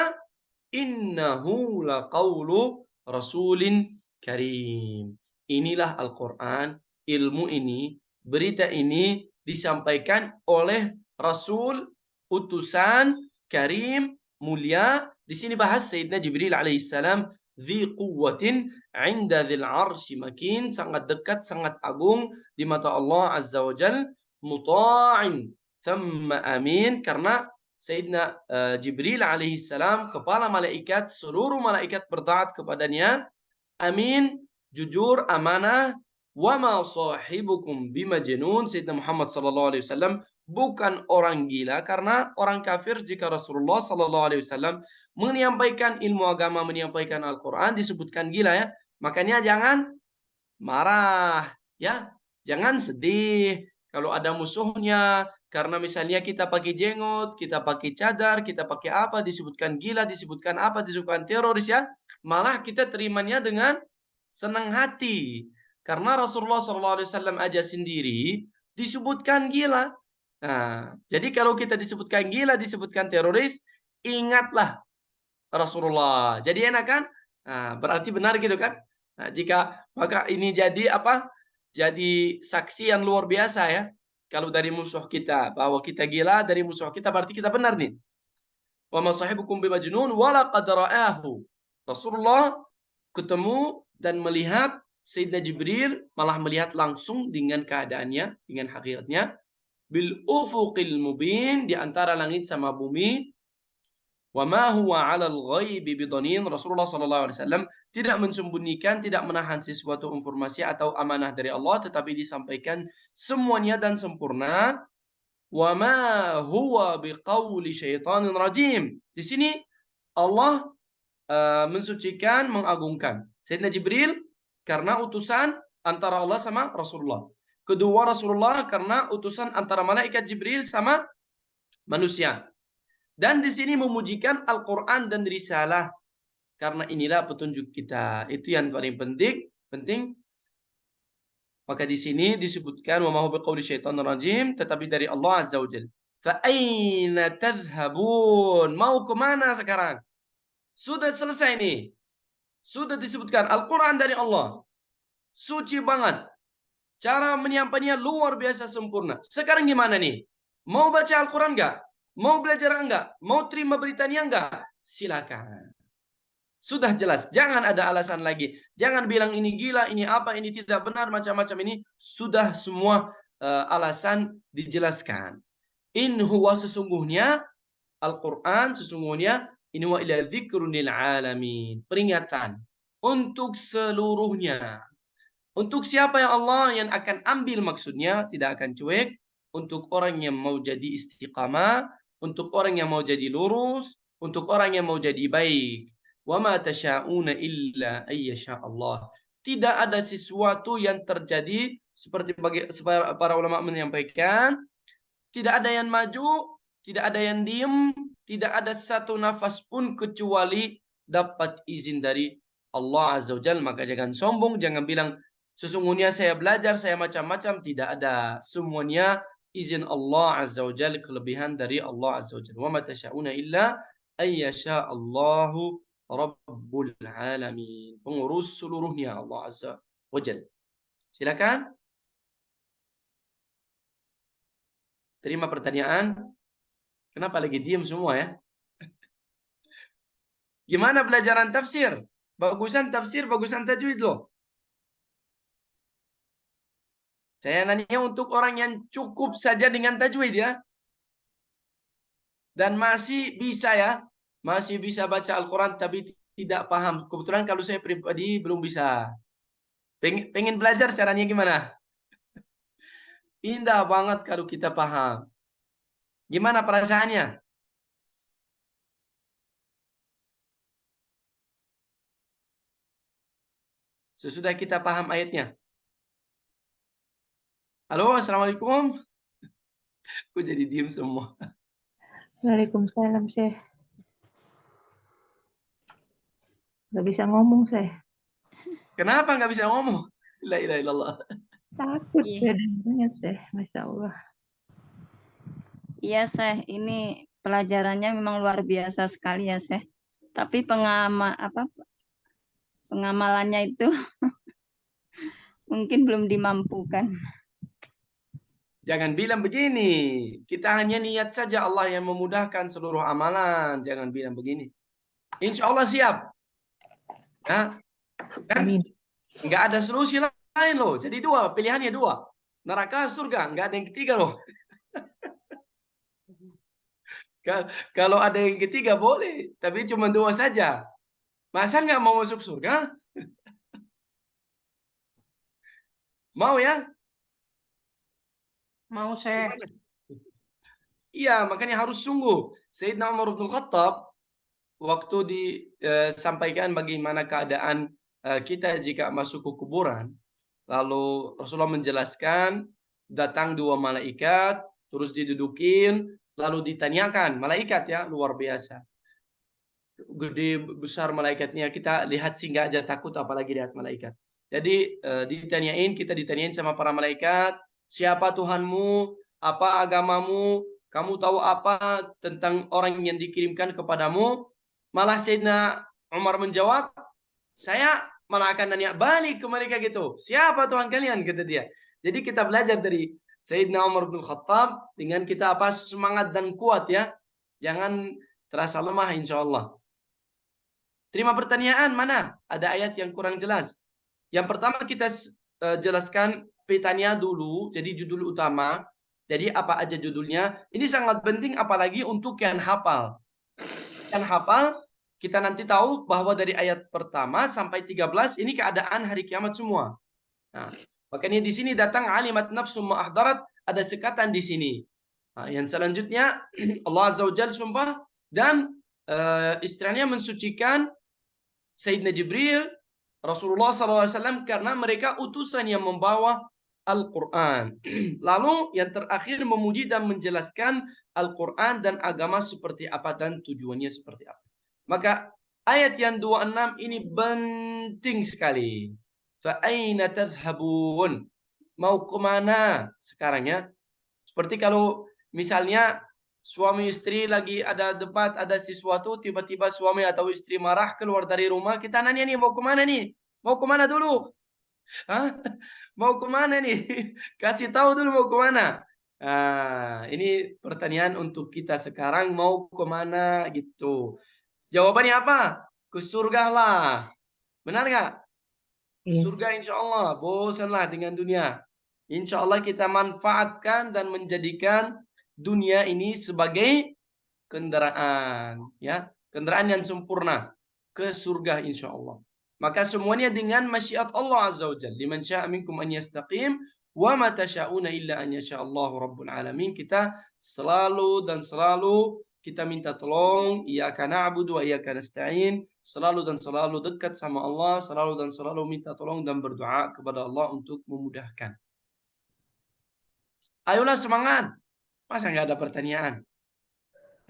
innahu laqaulu rasulin karim. Inilah Al-Qur'an, ilmu ini, berita ini disampaikan oleh Rasul utusan karim, mulia. Di sini bahas Sayyidina Jibril alaihissalam, dzi quwwatin 'inda dzil 'arsy makin, sangat dekat, sangat agung di mata Allah azza wa jal, muta'in thumma amin, karena Sayyidina Jibril alaihissalam kepala malaikat, seluruh malaikat bertaat kepadanya, amin, jujur, amanah. Wa ma sahibukum bimajnun, Sayyidina Muhammad sallallahu alaihi wasallam bukan orang gila. Karena orang kafir jika Rasulullah sallallahu alaihi wasallam menyampaikan ilmu agama, menyampaikan Al-Qur'an disebutkan gila ya. Makanya jangan marah ya, jangan sedih kalau ada musuhnya, karena misalnya kita pakai jenggot, kita pakai cadar, kita pakai apa, disebutkan gila, disebutkan apa, disebutkan teroris ya. Malah kita terimanya dengan senang hati. Karena Rasulullah SAW aja sendiri disebutkan gila. Nah, jadi kalau kita disebutkan gila, disebutkan teroris, ingatlah Rasulullah. Jadi enak kan? Nah, berarti benar gitu kan? Nah, maka ini jadi apa? Jadi saksi yang luar biasa ya. Kalau dari musuh kita bahwa kita gila, dari musuh kita berarti kita benar nih. Wa ma sahibukum bimajnun wala qad ra'ahu. Rasulullah ketemu dan melihat Sayyidina Jibril, malah melihat langsung dengan keadaannya, dengan hakikatnya, bil ufuqil mubin, di antara langit sama bumi. Wa ma huwa 'alal ghaibi bidanin. Rasulullah sallallahu alaihi wasallam tidak mensembunyikan, tidak menahan sesuatu informasi atau amanah dari Allah, tetapi disampaikan semuanya dan sempurna. Wa ma huwa biqauli syaitanir rajim. Di sini Allah mensucikan, mengagungkan Sayyidina Jibril karena utusan antara Allah sama Rasulullah. Kedua, Rasulullah karena utusan antara malaikat Jibril sama manusia. Dan di sini memujikan Al-Quran dan risalah. Karena inilah petunjuk kita. Itu yang paling penting. Maka di sini disebutkan wa ma huwa biqauli syaitanir rajim, tetapi dari Allah Azza wa Jalla. Fa aina tadhhabun? Mau ke mana sekarang? Sudah selesai nih. Sudah disebutkan Al-Quran dari Allah. Suci banget. Cara menyampaikannya luar biasa sempurna. Sekarang gimana nih? Mau baca Al-Quran enggak? Mau belajar enggak? Mau terima beritanya enggak? Silakan. Sudah jelas. Jangan ada alasan lagi. Jangan bilang ini gila, ini apa, ini tidak benar, macam-macam ini. Sudah semua alasan dijelaskan. In huwa, sesungguhnya Al-Quran, sesungguhnya in huwa ila dzikrun lil alamin. Peringatan untuk seluruhnya. Untuk siapa yang Allah yang akan ambil maksudnya, tidak akan cuek. Untuk orang yang mau jadi istiqamah, untuk orang yang mau jadi lurus, untuk orang yang mau jadi baik. Wa ma tasyauna illa ayyasha Allah. Tidak ada sesuatu yang terjadi seperti para ulama menyampaikan, tidak ada yang maju, tidak ada yang diem, tidak ada satu nafas pun kecuali dapat izin dari Allah Azza wa Jalla. Maka jangan sombong, jangan bilang sesungguhnya saya belajar, saya macam-macam. Tidak ada. Semuanya izin Allah Azza wa Jalla, kelebihan dari Allah Azza wa Jalla. Wa ma tasyauna illa ayyasha Allahu Rabbul Alamin. Pengurus seluruhnya Allah Azza wa Jalla. Silakan. Terima pertanyaan. Kenapa lagi diam semua ya? Gimana pelajaran tafsir? Bagusan tafsir, bagusan tajwid loh. Saya nanya untuk orang yang cukup saja dengan tajwid ya. Dan masih bisa ya. Masih bisa baca Al-Quran tapi tidak paham. Kebetulan kalau saya pribadi belum bisa. Pengen belajar caranya gimana? Indah banget kalau kita paham. Gimana perasaannya? Sesudah kita paham ayatnya. Halo, Assalamualaikum. Aku jadi diem semua. Waalaikumsalam, Syekh. Nggak bisa ngomong, Syekh. Kenapa nggak bisa ngomong? La ilaha illallah. Takut ya dengarnya, Syekh. Masya Allah. Iya, Syekh. Ini pelajarannya memang luar biasa sekali ya, Syekh. Tapi pengamalannya itu mungkin belum dimampukan. Jangan bilang begini. Kita hanya niat saja, Allah yang memudahkan seluruh amalan. Jangan bilang begini. Insya Allah siap. Ya, kan? Amin. Nggak ada solusi lain loh. Jadi dua, pilihannya dua. Neraka, surga. Nggak ada yang ketiga loh. Kalau ada yang ketiga boleh. Tapi cuma dua saja. Masa nggak mau masuk surga? Mau ya? Mau, Syekh. Iya, makanya harus sungguh. Sayyidina Umar bin Khattab waktu disampaikan bagaimana keadaan kita jika masuk ke kuburan, lalu Rasulullah menjelaskan, datang dua malaikat, terus didudukin, lalu ditanyakan, malaikat ya, luar biasa. Gede besar malaikatnya, kita lihat singa aja takut apalagi lihat malaikat. Jadi kita ditanyain sama para malaikat, siapa Tuhanmu? apa agamamu, kamu tahu apa tentang orang yang dikirimkan kepadamu? Malah Sayyidina Umar menjawab, saya malah akan nanya balik ke mereka gitu. Siapa Tuhan kalian? Kata dia. Jadi kita belajar dari Sayyidina Umar bin Khattab dengan kita apa semangat dan kuat ya. Jangan terasa lemah insya Allah. Terima pertanyaan mana? Ada ayat yang kurang jelas. Yang pertama kita jelaskan petanya dulu. Jadi judul utama. Jadi apa aja judulnya? Ini sangat penting apalagi untuk yang hafal. Yang hafal kita nanti tahu bahwa dari ayat pertama sampai 13 ini keadaan hari kiamat semua. Nah, makanya di sini datang alimat nafsum ma'ahdarat, ada sekatan di sini. Nah, yang selanjutnya Allah Azza wa Jalla sumpah dan istilahnya mensucikan Sayyidina Jibril, Rasulullah SAW karena mereka utusan yang membawa Al-Quran. Lalu yang terakhir memuji dan menjelaskan Al-Quran dan agama seperti apa dan tujuannya seperti apa. Maka ayat yang 26 ini penting sekali. Fa'aina tadhhabun? Mau kemana sekarang ya? Seperti kalau misalnya suami istri lagi ada debat, ada sesuatu, tiba-tiba suami atau istri marah keluar dari rumah, kita nanya nih mau kemana nih? Mau kemana dulu? Hah? Mau kemana nih? Kasih tahu dulu mau kemana. Nah, ini pertanyaan untuk kita sekarang mau kemana gitu. Jawabannya apa? Ke surga lah. Benar nggak? Iya. Surga insya Allah. Bosanlah dengan dunia. Insya Allah kita manfaatkan dan menjadikan dunia ini sebagai kendaraan. Ya, kendaraan yang sempurna. Ke surga insya Allah. Maka semuanya dengan masyiat Allah Azza wa Jalla. Liman sya'a minkum an yastaqim. Wa ma tasha'una illa an yasha'allahu rabbul alamin. Kita selalu dan selalu kita minta tolong, iyyaka na'budu wa iyyaka nasta'in, selalu dan selalu dekat sama Allah, selalu dan selalu minta tolong dan berdoa kepada Allah untuk memudahkan. Ayolah semangat. Masa nggak ada pertanyaan?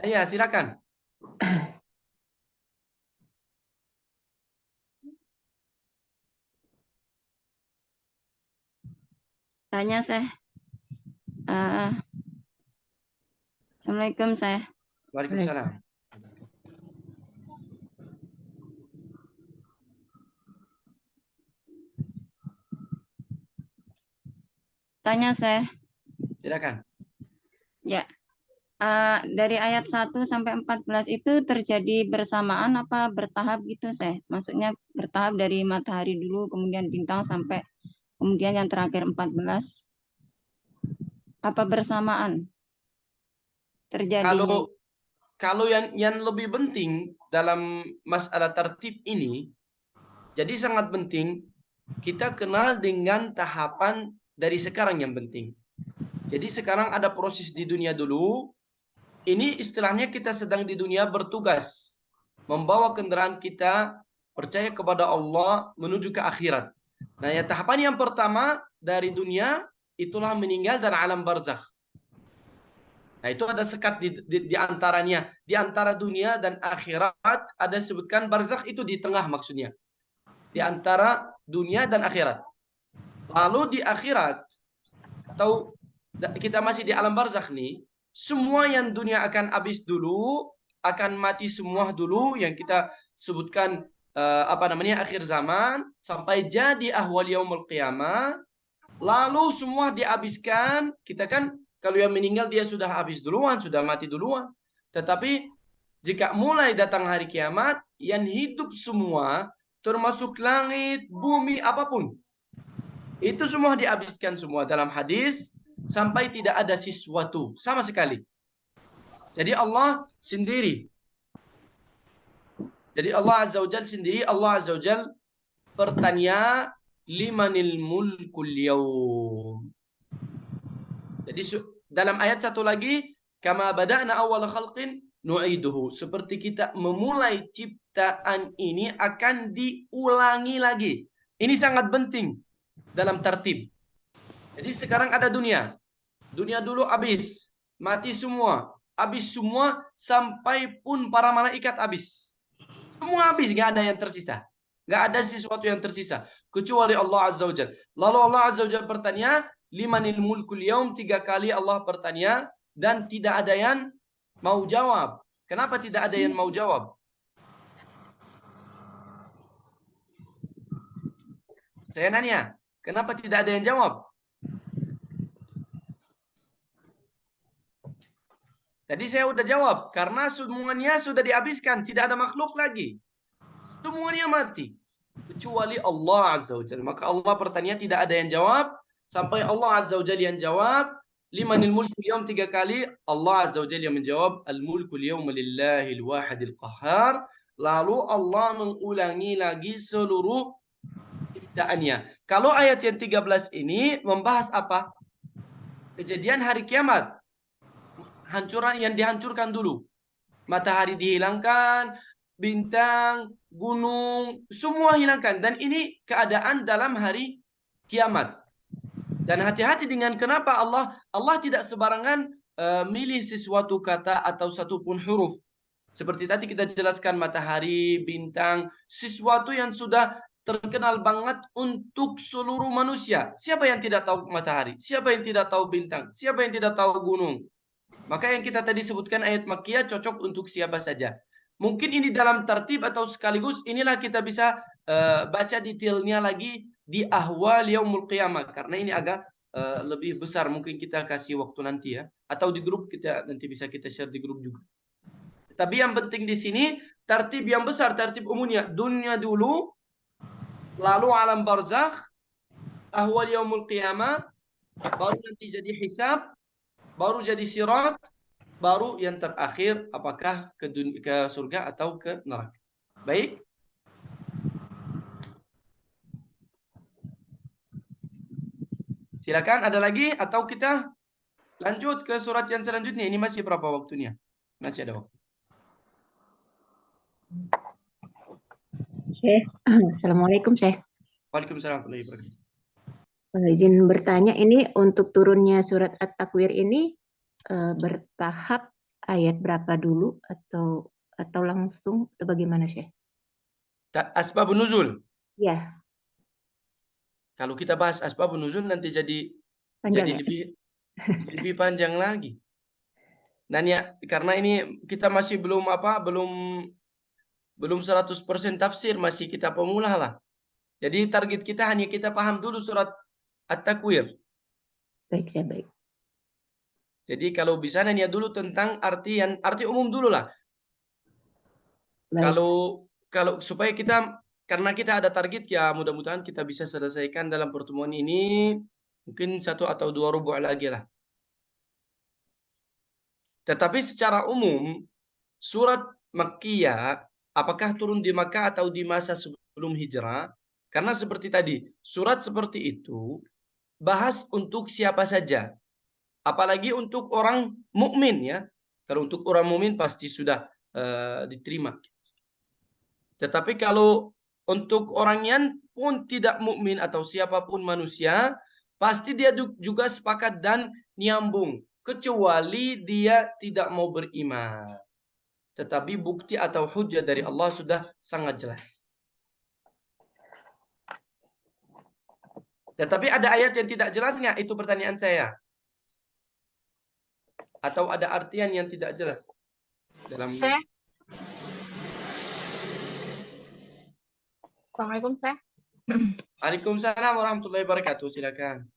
Ayo silakan. Tanya saya. Assalamualaikum saya. Waalaikumsalam. Tanya saya. Silakan. Ya. Dari ayat 1 sampai 14 itu terjadi bersamaan apa bertahap gitu saya? Maksudnya bertahap dari matahari dulu, kemudian bintang sampai kemudian yang terakhir 14. Apa bersamaan terjadinya? Kalau yang lebih penting dalam masalah tertib ini, jadi sangat penting kita kenal dengan tahapan dari sekarang yang penting. Jadi sekarang ada proses di dunia dulu. Ini istilahnya kita sedang di dunia bertugas. Membawa kendaraan kita percaya kepada Allah menuju ke akhirat. Nah ya tahapan yang pertama dari dunia itulah meninggal dan alam barzakh. Nah itu ada sekat di antaranya. Di antara dunia dan akhirat ada sebutkan barzakh itu di tengah maksudnya. Di antara dunia dan akhirat. Lalu di akhirat atau kita masih di alam barzakh nih, semua yang dunia akan habis dulu, akan mati semua dulu yang kita sebutkan akhir zaman sampai jadi ahwal yaumul qiyamah. Lalu semua dihabiskan, kita kan kalau yang meninggal dia sudah habis duluan, sudah mati duluan. Tetapi jika mulai datang hari kiamat, yang hidup semua termasuk langit, bumi, apapun. Itu semua dihabiskan semua dalam hadis sampai tidak ada sesuatu sama sekali. Jadi Allah sendiri. Jadi Allah Azza wa Jalla sendiri, Allah Azza wa Jalla bertanya limanil mulkul yaum. Jadi dalam ayat satu lagi, kama bada'na awwal khalqin nu'iduhu. Seperti kita memulai ciptaan ini akan diulangi lagi. Ini sangat penting dalam tertib. Jadi sekarang ada dunia. Dunia dulu habis, mati semua, habis semua sampai pun para malaikat habis. Semua habis, nggak ada yang tersisa. Nggak ada sesuatu yang tersisa. kecuali Allah Azza wa Jalla. Lalu Allah Azza wa Jalla bertanya, limanil mulkul yaum, 3 kali Allah bertanya dan tidak ada yang mau jawab. Kenapa tidak ada yang mau jawab? Saya nanya, kenapa tidak ada yang jawab? Tadi saya udah jawab, karena semuanya sudah dihabiskan, tidak ada makhluk lagi. Semuanya mati. Kecuali Allah Azza wa Jalla. Maka Allah bertanya, tidak ada yang jawab. Sampai Allah Azza wa Jalla yang jawab. Limanil mulku yawm, 3 kali. Allah Azza wa Jalla yang menjawab. Al-mulku yawma lillahil wahidil qahar. Lalu Allah mengulangi lagi seluruh ciptaannya. Kalau ayat yang 13 ini membahas apa? Kejadian hari kiamat. Hancuran yang dihancurkan dulu. Matahari dihilangkan, bintang, gunung, semua hilangkan. Dan ini keadaan dalam hari kiamat. Dan hati-hati dengan kenapa Allah tidak sebarangan milih sesuatu kata atau satupun huruf. Seperti tadi kita jelaskan matahari, bintang, sesuatu yang sudah terkenal banget untuk seluruh manusia. Siapa yang tidak tahu matahari? Siapa yang tidak tahu bintang? Siapa yang tidak tahu gunung? Maka yang kita tadi sebutkan ayat Makkiyah cocok untuk siapa saja. Mungkin ini dalam tertib atau sekaligus inilah kita bisa baca detailnya lagi di ahwal yaumul qiyamah. Karena ini agak lebih besar. Mungkin kita kasih waktu nanti ya. Atau di grup kita nanti bisa kita share di grup juga. Tapi yang penting di sini tertib yang besar, tertib umumnya. Dunia dulu, lalu alam barzakh, ahwal yaumul qiyamah, baru nanti jadi hisab, baru jadi sirat, baru yang terakhir apakah ke surga atau ke neraka. Baik. Silakan ada lagi atau kita lanjut ke surat yang selanjutnya. Ini masih berapa waktunya? Masih ada waktu. Syekh, Assalamualaikum Syekh. Waalaikumsalam warahmatullahi wabarakatuh. Izin bertanya, ini untuk turunnya surat At-Takwir ini bertahap ayat berapa dulu atau langsung atau bagaimana Syekh? Asbabun nuzul. Ya. Kalau kita bahas asbabun nuzul nanti jadi Panjang ya? lebih panjang lagi. Dan ya karena ini kita masih belum 100% tafsir, masih kita pemula lah. Jadi target kita hanya kita paham dulu surat At-Takwir. Baik, saya baik. Jadi kalau bisa nanya dulu tentang arti umum dulu lah. Baik. Kalau supaya kita, karena kita ada target ya, mudah-mudahan kita bisa selesaikan dalam pertemuan ini mungkin 1 atau 2 rubu' lagi lah. Tetapi secara umum surat Makkiyah apakah turun di Makkah atau di masa sebelum hijrah? Karena seperti tadi, surat seperti itu bahas untuk siapa saja. Apalagi untuk orang mukmin ya. Kalau untuk orang mukmin pasti sudah diterima. Tetapi kalau untuk orang yang pun tidak mukmin atau siapapun manusia, pasti dia juga sepakat dan nyambung. Kecuali dia tidak mau beriman. Tetapi bukti atau hujah dari Allah sudah sangat jelas. Tetapi ada ayat yang tidak jelas nggak? Itu pertanyaan saya. Atau ada artian yang tidak jelas dalam. Assalamualaikum Syekh. Waalaikumsalam warahmatullahi wabarakatuh. Silakan.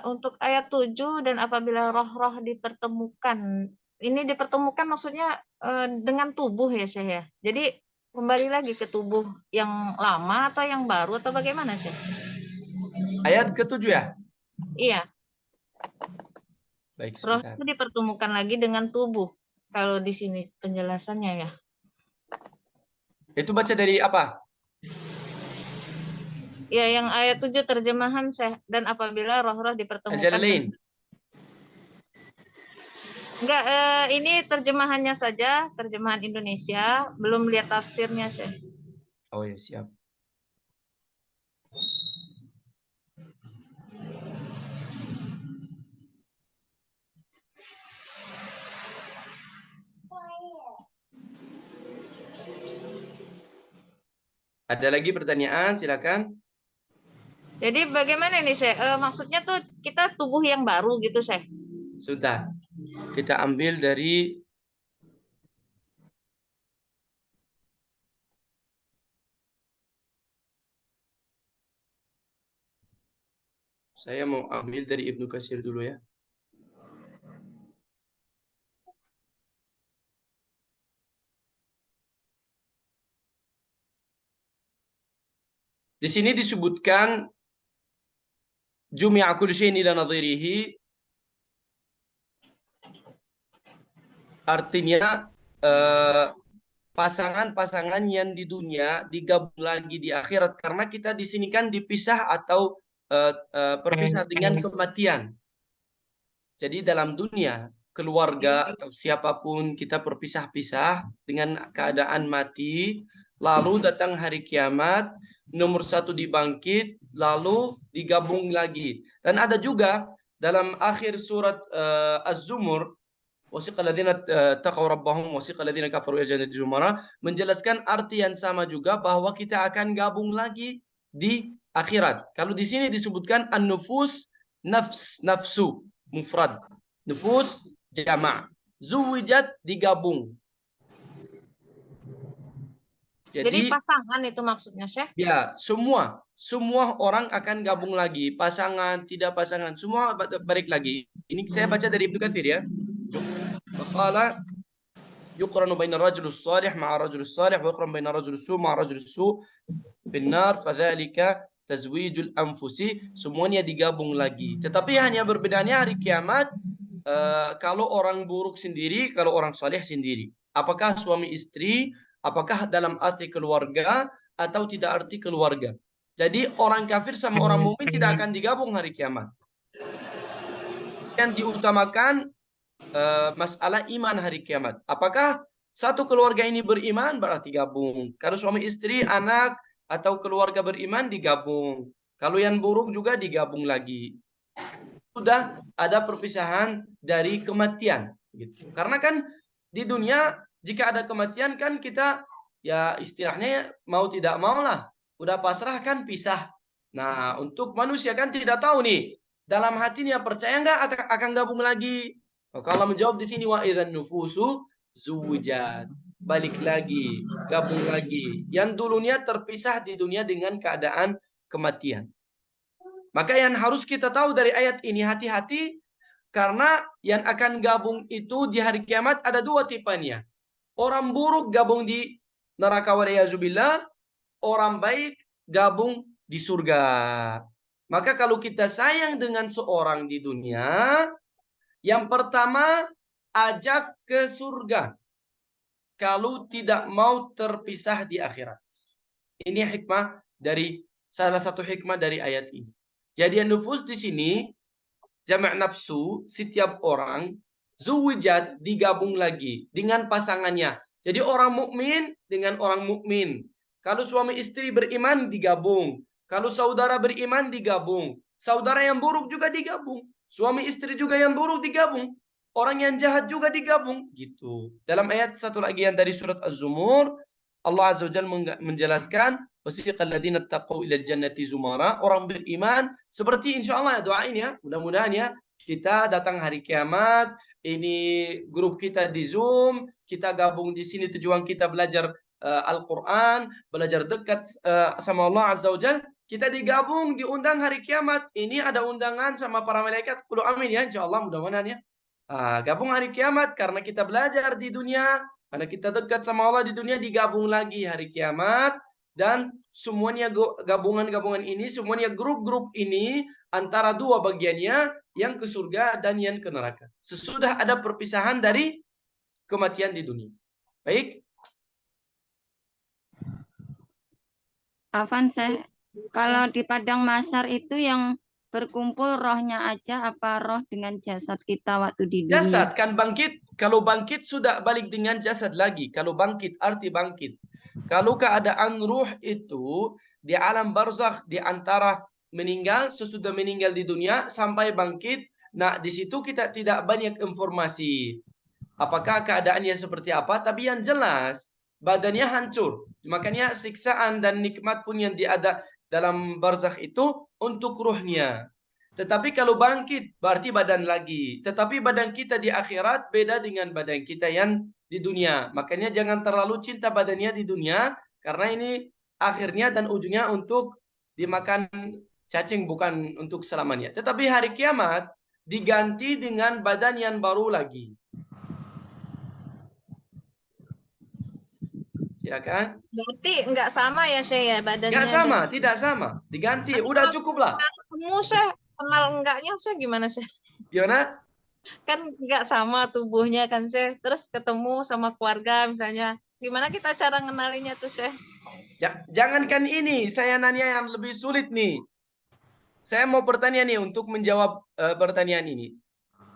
Untuk ayat 7 dan apabila roh-roh dipertemukan, ini dipertemukan maksudnya dengan tubuh ya Syekh ya. Jadi kembali lagi ke tubuh yang lama atau yang baru atau bagaimana Syekh? Ayat ke-7 ya? Iya. Baik, roh sebentar. itu dipertemukan lagi dengan tubuh. Kalau di sini penjelasannya ya. Itu baca dari apa? Ya, yang ayat 7 terjemahan Syekh, dan apabila roh-roh dipertemukan. Al-Jalalain. Enggak, ini terjemahannya saja, terjemahan Indonesia, belum lihat tafsirnya Syekh. Oh ya, siap. Ada lagi pertanyaan? Silakan. Jadi bagaimana nih, Syekh? Maksudnya tuh kita tubuh yang baru gitu, Syekh? Sudah. Kita ambil dari saya mau ambil dari Ibnu Katsir dulu ya. Di sini disebutkan jumi'a kullu syai'in ila nadhirihi, artinya pasangan-pasangan yang di dunia digabung lagi di akhirat, karena kita di sini kan dipisah atau berpisah dengan kematian. Jadi dalam dunia keluarga atau siapapun kita berpisah-pisah dengan keadaan mati, lalu datang hari kiamat, nomor satu dibangkit, lalu digabung lagi. Dan ada juga dalam akhir surat Az-Zumur, wasiqal ladzina taqaw rabbahum wasiqal ladzina kafaru ila jannati zumara, menjelaskan arti yang sama juga bahwa kita akan gabung lagi di akhirat. Kalau di sini disebutkan an-nufus, nafsu mufrad, nufus jama', zuwijat digabung. Jadi pasangan itu maksudnya, Syekh? Ya, semua orang akan gabung lagi, pasangan, tidak pasangan, semua balik lagi. Ini saya baca dari Ibnu Katsir ya. Qala yuqranu baina rajul salih ma'a rajul salih wa yuqranu baina rajul su' ma'a rajul su' finnar fadzalika tazwijul anfusi, semuanya digabung lagi. Tetapi hanya berbedanya hari kiamat, kalau orang buruk sendiri, kalau orang saleh sendiri. Apakah suami istri, apakah dalam arti keluarga atau tidak arti keluarga. Jadi orang kafir sama orang mukmin tidak akan digabung hari kiamat. Yang diutamakan masalah iman hari kiamat. Apakah satu keluarga ini beriman berarti gabung. Kalau suami istri, anak atau keluarga beriman digabung. Kalau yang buruk juga digabung lagi. Sudah ada perpisahan dari kematian gitu. Karena kan di dunia jika ada kematian kan kita ya istilahnya mau tidak mau lah, udah pasrah kan pisah. Nah, untuk manusia kan tidak tahu nih dalam hatinya percaya nggak akan gabung lagi. Maka Allah menjawab di sini wa idzan nufusu zuwijat. Balik lagi, gabung lagi. Yang dulunya terpisah di dunia dengan keadaan kematian. Maka yang harus kita tahu dari ayat ini, hati-hati, karena yang akan gabung itu di hari kiamat ada dua tipenya. Orang buruk gabung di neraka waliyazubillah, orang baik gabung di surga. Maka kalau kita sayang dengan seorang di dunia, yang pertama ajak ke surga. Kalau tidak mau terpisah di akhirat. Ini hikmah dari salah satu hikmah dari ayat ini. Jadi nufus di sini jamak nafsu, setiap orang zuwijat digabung lagi dengan pasangannya. Jadi orang mukmin dengan orang mukmin. Kalau suami istri beriman digabung. Kalau saudara beriman digabung. Saudara yang buruk juga digabung. Suami istri juga yang buruk digabung. Orang yang jahat juga digabung gitu. Dalam ayat satu lagi yang dari surat Az-Zumur, Allah Azza wa Jalla menjelaskan wasiqal ladzina taqaw ilal jannati zumara, orang beriman seperti insyaallah ya doain ya, mudah-mudahan ya kita datang hari kiamat, ini grup kita di Zoom, kita gabung di sini tujuan kita belajar Al-Qur'an, belajar dekat sama Allah Azza wa Jalla, kita digabung diundang hari kiamat. Ini ada undangan sama para malaikat. Qul amin ya insyaallah mudah-mudahan ya. Gabung hari kiamat karena kita belajar di dunia, karena kita dekat sama Allah di dunia, digabung lagi hari kiamat. Dan semuanya gabungan-gabungan ini, semuanya grup-grup ini antara dua bagiannya, yang ke surga dan yang ke neraka. Sesudah ada perpisahan dari kematian di dunia. Baik. Afan, kalau di padang mahsyar itu yang berkumpul rohnya aja apa roh dengan jasad kita waktu di dunia? Jasad kan bangkit. Kalau bangkit sudah balik dengan jasad lagi. Kalau bangkit arti bangkit. Kalau keadaan ruh itu di alam barzakh, di antara meninggal, sesudah meninggal di dunia sampai bangkit. Nah, di situ kita tidak banyak informasi. Apakah keadaannya seperti apa? Tapi yang jelas badannya hancur. Makanya siksaan dan nikmat pun yang ada dalam barzakh itu untuk ruhnya. Tetapi kalau bangkit berarti badan lagi. Tetapi badan kita di akhirat beda dengan badan kita yang di dunia. Makanya jangan terlalu cinta badannya di dunia karena ini akhirnya dan ujungnya untuk dimakan cacing, bukan untuk selamanya. Tetapi hari kiamat diganti dengan badan yang baru lagi. Silakan. Berarti nggak sama ya Syekh ya badannya. Nggak sama, tidak sama. Diganti. Nanti Udah kalau cukup lah. ketemu Syekh, kenal enggaknya Syekh gimana Syekh? Gimana? Kan nggak sama tubuhnya kan Syekh. Terus ketemu sama keluarga misalnya. Gimana kita cara ngenalinya tuh Syekh? Jangankan ini, saya nanya yang lebih sulit nih. Saya mau bertanya nih untuk menjawab pertanyaan ini.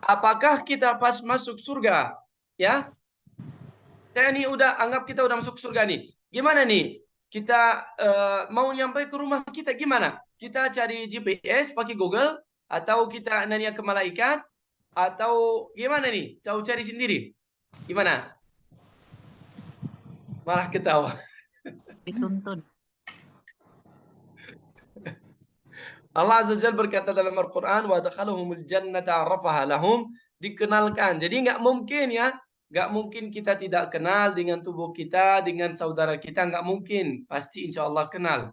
Apakah kita pas masuk surga, ya? Saya nih udah anggap kita udah masuk surga nih. Gimana nih? Kita mau nyampe ke rumah kita gimana? Kita cari GPS pakai Google atau kita nanya ke malaikat atau gimana nih? Tahu cari sendiri. Gimana? Malah ketawa. Dituntun. Allah Azza wa Jalla berkata dalam Al-Quran, wa adkhalahumul jannata arrafaha lahum, dikenalkan. Jadi nggak mungkin ya, nggak mungkin kita tidak kenal dengan tubuh kita, dengan saudara kita, nggak mungkin. Pasti insya Allah kenal.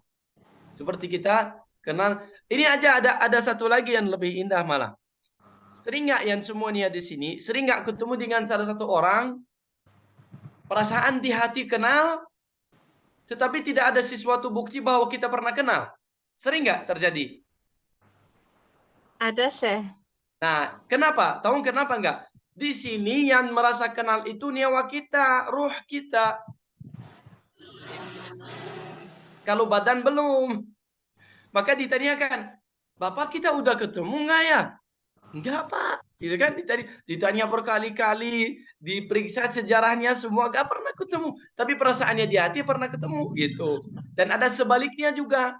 Seperti kita kenal. Ini aja ada satu lagi yang lebih indah malah. Sering nggak yang semuanya di sini, sering nggak ketemu dengan salah satu orang, perasaan di hati kenal, tetapi tidak ada sesuatu bukti bahwa kita pernah kenal. Sering nggak terjadi? Ada Syekh. Nah, kenapa? Tahu kenapa enggak? Di sini yang merasa kenal itu nyawa kita, ruh kita. Kalau badan belum. Maka ditanyakan, Bapak kita udah ketemu enggak ya? Enggak, Pak. Gitu kan? Ditanya berkali-kali, diperiksa sejarahnya semua, enggak pernah ketemu. Tapi perasaannya di hati pernah ketemu gitu. Dan ada sebaliknya juga.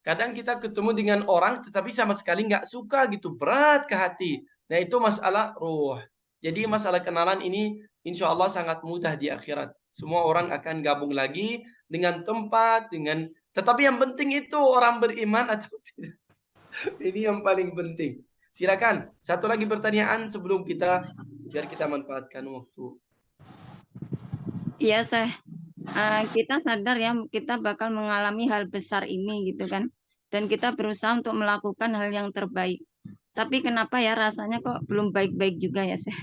Kadang kita ketemu dengan orang tetapi sama sekali nggak suka gitu, berat ke hati. Nah itu masalah ruh. Jadi masalah kenalan ini insya Allah sangat mudah di akhirat. Semua orang akan gabung lagi dengan tempat, dengan. Tetapi yang penting itu orang beriman atau tidak. Ini yang paling penting. Silakan. Satu lagi pertanyaan sebelum kita, biar kita manfaatkan waktu. Iya, Syekh. Kita sadar ya kita bakal mengalami hal besar ini gitu kan. Dan kita berusaha untuk melakukan hal yang terbaik. Tapi kenapa ya rasanya kok belum baik-baik juga ya, Syekh?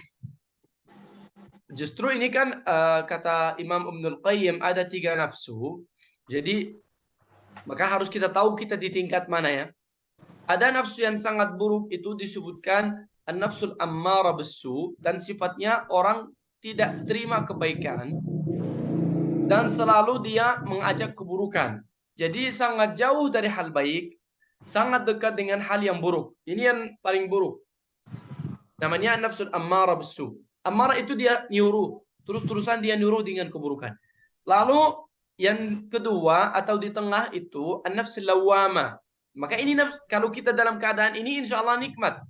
Justru ini kan kata Imam Ibnul Qayyim ada 3 nafsu. Jadi maka harus kita tahu kita di tingkat mana ya. Ada nafsu yang sangat buruk itu disebutkan an-nafsul ammara bisu, dan sifatnya orang tidak terima kebaikan dan selalu dia mengajak keburukan. Jadi sangat jauh dari hal baik, sangat dekat dengan hal yang buruk. Ini yang paling buruk. Namanya nafsul ammara bisu. Ammara itu dia nyuruh, terus-terusan dia nyuruh dengan keburukan. Lalu yang kedua atau di tengah itu an-nafsul lawwamah. Maka ini kalau kita dalam keadaan ini insya Allah nikmat.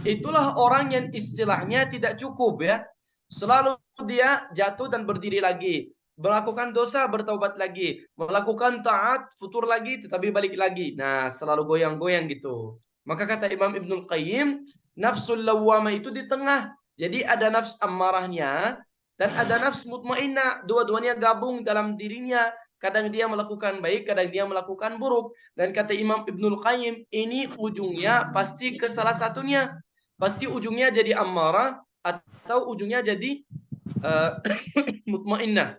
Itulah orang yang istilahnya tidak cukup ya. Selalu dia jatuh dan berdiri lagi. Melakukan dosa, bertaubat lagi. Melakukan taat, futur lagi, tetapi balik lagi. Nah, selalu goyang-goyang gitu. Maka kata Imam Ibnul Qayyim, nafsul lawwamah itu di tengah. Jadi ada nafs ammarahnya dan ada nafs mutmainnah. Dua-duanya gabung dalam dirinya. Kadang dia melakukan baik, kadang dia melakukan buruk. Dan kata Imam Ibnul Qayyim, ini ujungnya pasti ke salah satunya. Pasti ujungnya jadi ammarah atau ujungnya jadi mutmainnah.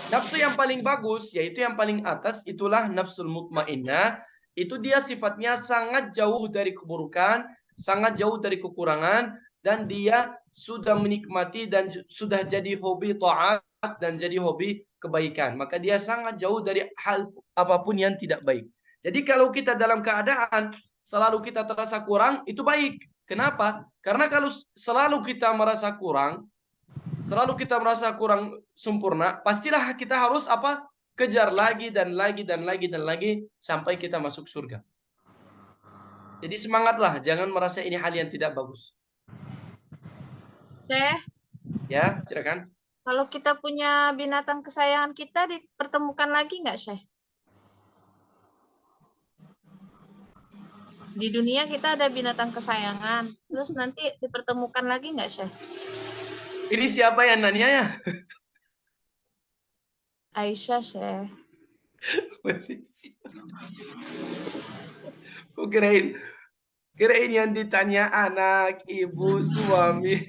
Nafsu yang paling bagus, yaitu yang paling atas, itulah nafsul mutmainnah. Itu dia sifatnya sangat jauh dari keburukan, sangat jauh dari kekurangan, dan dia sudah menikmati dan sudah jadi hobi taat dan jadi hobi kebaikan. Maka dia sangat jauh dari hal apapun yang tidak baik. Jadi kalau kita dalam keadaan selalu kita terasa kurang, itu baik. Kenapa? Karena kalau selalu kita merasa kurang, selalu kita merasa kurang sempurna, pastilah kita harus apa? Kejar lagi dan lagi dan lagi dan lagi sampai kita masuk surga. Jadi semangatlah, jangan merasa ini hal yang tidak bagus. Syekh, Ya, silakan. kalau kita punya binatang kesayangan kita dipertemukan lagi nggak Syekh? Di dunia kita ada binatang kesayangan. Terus nanti dipertemukan lagi nggak, Syekh? Ini siapa yang nanya ya? Aisyah, Syekh. Kok kirain yang ditanya anak, ibu, suami.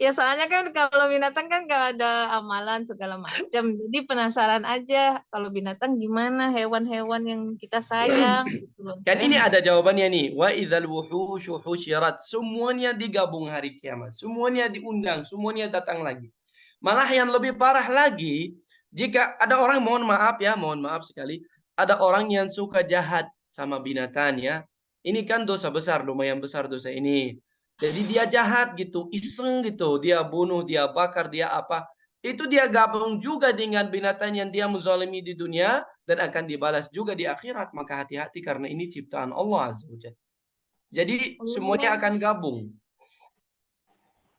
Ya soalnya kan kalau binatang kan gak ada amalan segala macam. Jadi penasaran aja kalau binatang gimana, hewan-hewan yang kita sayang. Gitu loh, Kan Syekh. ini ada jawabannya nih. Wa idzal wuhushu husyirat. Semuanya digabung hari kiamat. Semuanya diundang, semuanya datang lagi. Malah yang lebih parah lagi, jika ada orang, mohon maaf sekali, ada orang yang suka jahat sama binatang ya. Ini kan dosa besar, lumayan besar dosa ini. Jadi dia jahat gitu, iseng gitu, dia bunuh, dia bakar, dia apa. Itu dia gabung juga dengan binatang yang dia menzalimi di dunia dan akan dibalas juga di akhirat. Maka hati-hati karena ini ciptaan Allah Azza wa Jalla. Jadi semuanya akan gabung.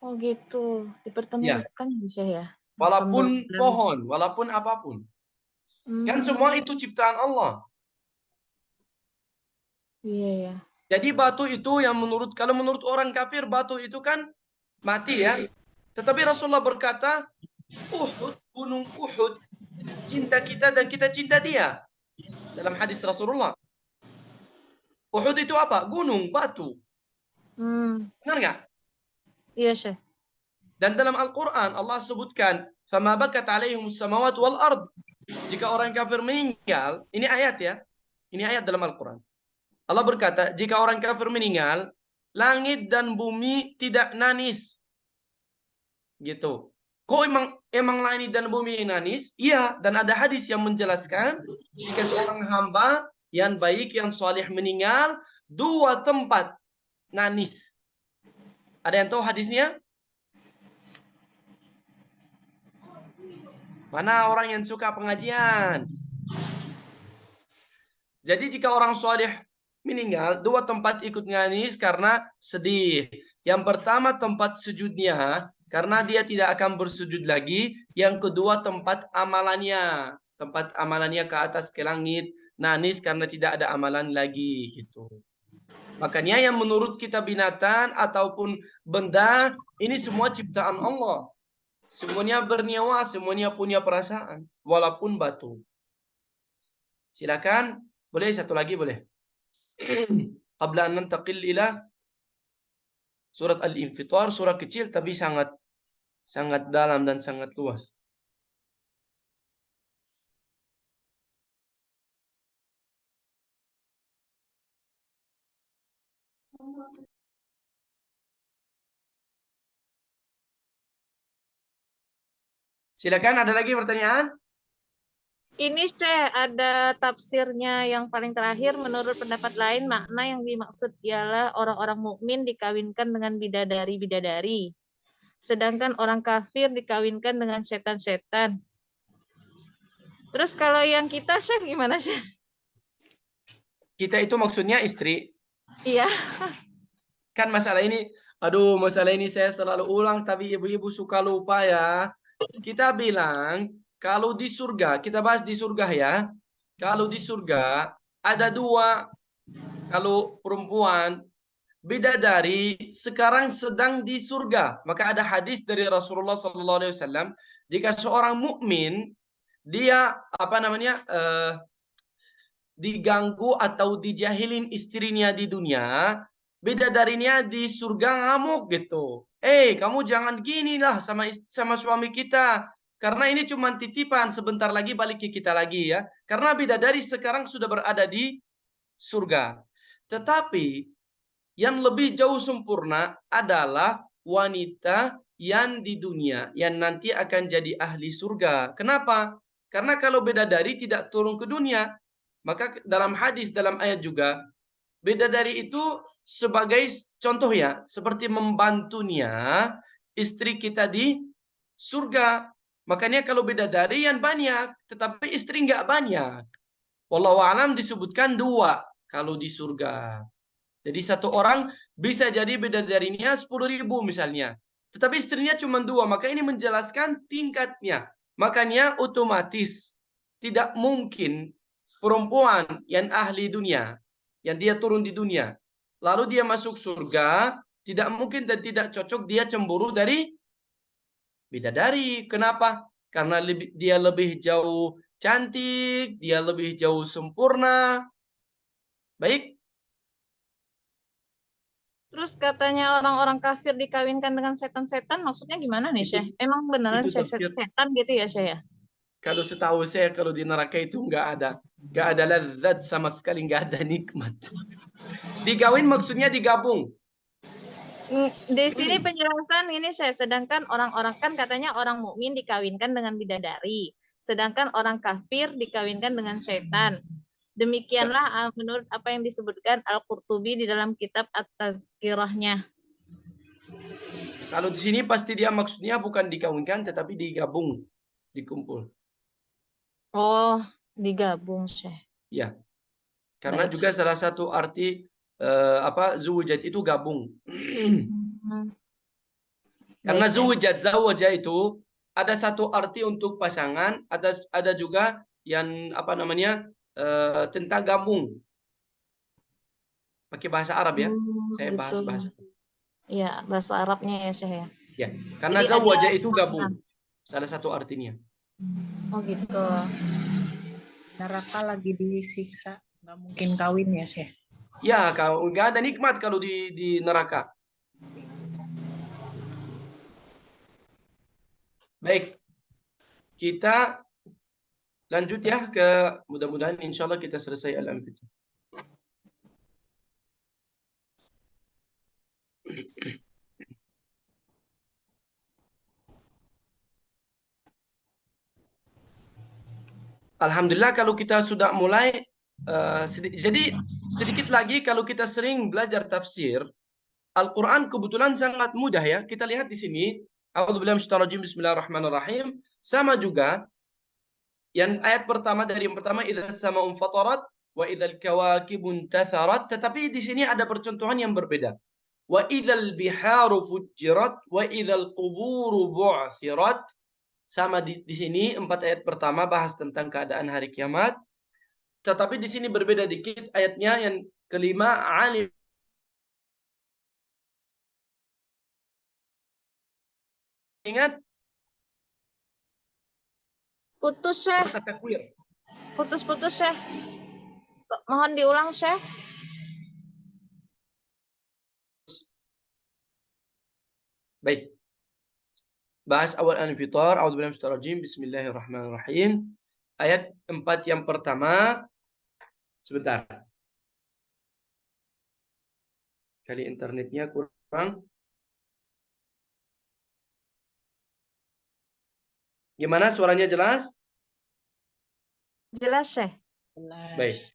Oh gitu, Ya, dipertemukan bisa ya. walaupun pohon, walaupun apapun. Kan semua itu ciptaan Allah. Iya ya. Jadi batu itu yang kalau menurut orang kafir batu itu kan mati ya. Tetapi Rasulullah berkata, Uhud, gunung Uhud, cinta kita dan kita cinta dia. Dalam hadis Rasulullah. Uhud itu apa? Gunung, batu. Benar nggak? Iya, Syekh. Dan dalam Al-Quran Allah sebutkan, فَمَا بَكَتْ عَلَيْهِمُ السَّمَوَاتُ وَالْأَرْضِ. Jika orang kafir meninggal, ini ayat ya. Ini ayat dalam Al-Quran. Allah berkata, jika orang kafir meninggal, langit dan bumi tidak nangis. Gitu. Kok emang langit dan bumi nangis? Iya, dan ada hadis yang menjelaskan jika seorang hamba yang baik, yang soleh meninggal, 2 tempat nangis. Ada yang tahu hadisnya? Mana orang yang suka pengajian? Jadi jika orang soleh meninggal, 2 tempat ikut nangis karena sedih. Yang pertama tempat sujudnya, karena dia tidak akan bersujud lagi. Yang kedua tempat amalannya. Tempat amalannya ke atas ke langit. Nangis karena tidak ada amalan lagi. Gitu. Makanya yang menurut kita binatang ataupun benda, ini semua ciptaan Allah. Semuanya bernyawa, semuanya punya perasaan. Walaupun batu. Silakan. Boleh satu lagi boleh. Qabla an nantaqil ila surat Al-Infitar, surah kecil tapi sangat dalam dan sangat luas. Silakan, ada lagi pertanyaan? Ini Syekh, ada tafsirnya yang paling terakhir. Menurut pendapat lain, makna yang dimaksud ialah orang-orang mukmin dikawinkan dengan bidadari-bidadari. Sedangkan orang kafir dikawinkan dengan setan-setan. Terus kalau yang kita, Syekh, gimana, Syekh? Kita itu maksudnya istri. Iya. Kan masalah ini saya selalu ulang tapi ibu-ibu suka lupa ya. Kita bilang kalau di surga, kita bahas di surga ya. Kalau di surga ada 2. Kalau perempuan bidadari sekarang sedang di surga. Maka ada hadis dari Rasulullah SAW, jika seorang mukmin dia diganggu atau dijahilin istrinya di dunia, bidadarinya di surga ngamuk gitu. Kamu jangan gini lah sama suami kita. Karena ini cuma titipan, sebentar lagi balik ke kita lagi ya. Karena bidadari sekarang sudah berada di surga. Tetapi yang lebih jauh sempurna adalah wanita yang di dunia, yang nanti akan jadi ahli surga. Kenapa? Karena kalau bidadari tidak turun ke dunia, maka dalam hadis, dalam ayat juga, bidadari itu sebagai contoh ya, seperti membantunya istri kita di surga. Makanya kalau bidadari yang banyak, tetapi istri nggak banyak. Wallahu a'lam disebutkan 2 kalau di surga. Jadi satu orang bisa jadi bidadarinya 10.000 misalnya. Tetapi istrinya cuma 2. Maka ini menjelaskan tingkatnya. Makanya otomatis tidak mungkin perempuan yang ahli dunia, yang dia turun di dunia, lalu dia masuk surga, tidak mungkin dan tidak cocok dia cemburu dari bidadari. Kenapa? Karena dia lebih jauh cantik, dia lebih jauh sempurna. Baik. Terus katanya orang-orang kafir dikawinkan dengan setan-setan, maksudnya gimana nih, Syekh? Emang beneran Itu tafsir. setan gitu ya, Syekh ya? Kalau setahu saya, kalau di neraka itu nggak ada lezat sama sekali, nggak ada nikmat. Digawin maksudnya digabung. Di sini penjelasan ini saya, sedangkan orang-orang kan katanya orang mukmin dikawinkan dengan bidadari, sedangkan orang kafir dikawinkan dengan setan. Demikianlah menurut apa yang disebutkan Al-Qurtubi di dalam kitab At-Tazkirahnya. Kalau di sini pasti dia maksudnya bukan dikawinkan tetapi digabung, dikumpul. Oh, digabung, Syekh. Ya. Karena Baik. juga salah satu arti zawjat itu gabung. Karena zawjah itu ada satu arti untuk pasangan, ada juga yang tentang gabung. Pakai bahasa Arab ya. Saya bahas Gitu. bahasa. Iya, bahasa Arabnya ya, Syekh ya. Ya, karena Jadi zawjah ada itu gabung. Salah satu artinya. Oh gitu. Neraka lagi disiksa, nggak mungkin kawin ya, Syekh. Ya, kalau nggak ada nikmat kalau di neraka. Baik, kita lanjut ya ke mudah-mudahan insya Allah kita selesai Al-Anfitr. Alhamdulillah kalau kita sudah mulai, jadi sedikit lagi kalau kita sering belajar tafsir, Al-Quran kebetulan sangat mudah ya. Kita lihat di sini, A'udzubillahi minasyaitonir rajim, bismillahirrahmanirrahim. Sama juga, yang ayat pertama dari yang pertama, idzas sama'u fatarat wa idzal kawakibu intatharat. Tetapi di sini ada percontohan yang berbeda. Wa idzal biharu fujjirat wa idzal quburu bu'thirat. Sama di sini 4 ayat pertama bahas tentang keadaan hari kiamat. Tetapi di sini berbeda dikit ayatnya, yang kelima alim. Ingat? Putus, Syekh. Surat At-Takwir. Putus-putus, Syekh. Mohon diulang, Syekh. Baik. Bahas awal Al-Anfitr. A'udzubillahi minasyaitonir rajim. Bismillahirrahmanirrahim. Ayat 4 yang pertama. Sebentar. Kali internetnya kurang. Gimana, suaranya jelas? Jelas, Syekh. Baik.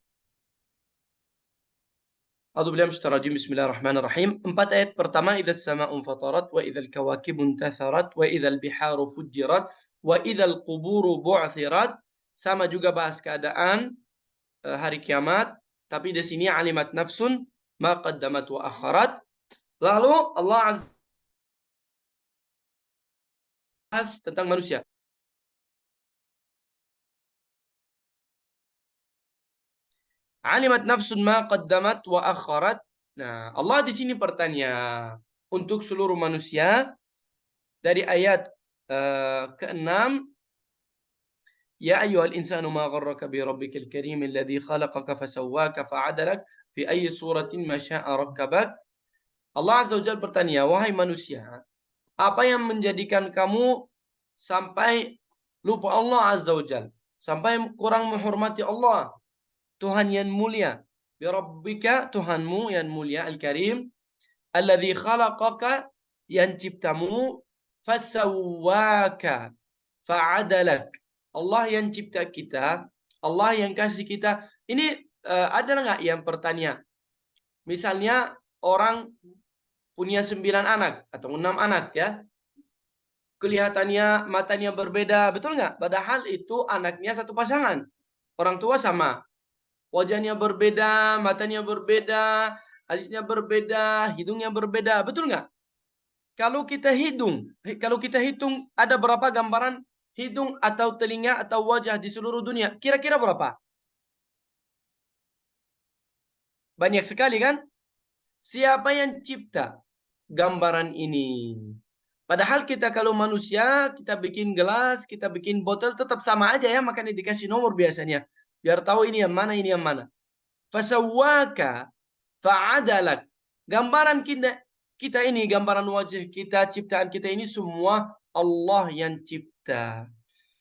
A'udzubillahi minasyaitonir rajim. Bismillahirrahmanirrahim. 4 ayat pertama, idzas sama'u fatarat wa idzal kawakibu intatharat wa idzal biharu fujjirat wa idzal quburu bu'thirat. Sama juga bahas keadaan hari kiamat, tapi di sini alimat nafsun ma qaddamat wa akharat. Lalu Allah Azza bahas tentang manusia. Alimat nafsun ma qaddamat wa akharat. Nah, Allah di sini bertanya untuk seluruh manusia dari ayat ke-6, ya ayyuhal insanu ma gharraka bi rabbikal karim alladhi khalaqaka fasawwaka fa'adalak fi ayyi suratin ma syaa rakkabak. Allah Azza wa Jalla bertanya, wahai manusia, apa yang menjadikan kamu sampai lupa Allah Azza wa Jalla, sampai kurang menghormati Allah, Tuhan yang mulia. Bi rabbika, Tuhanmu yang mulia, al-karim, alladzi khalaqaka, yang ciptamu, fasawwaka fa'adalak. Allah yang cipta kita, Allah yang kasih kita. Ini ada nggak yang bertanya? Misalnya orang punya 9 anak atau 6 anak ya. Kelihatannya matanya berbeda, betul nggak? Padahal itu anaknya satu pasangan. Orang tua sama. Wajahnya berbeda, matanya berbeda, alisnya berbeda, hidungnya berbeda, betul nggak? Kalau kita hitung ada berapa gambaran hidung atau telinga atau wajah di seluruh dunia? Kira-kira berapa? Banyak sekali kan? Siapa yang cipta gambaran ini? Padahal kita kalau manusia, kita bikin gelas, kita bikin botol, tetap sama aja ya, makanya dikasih nomor biasanya. Biar tahu ini yang mana, ini yang mana. Fasawwaka fa'adalak. Gambaran kita ini, gambaran wajah kita, ciptaan kita ini semua Allah yang cipta.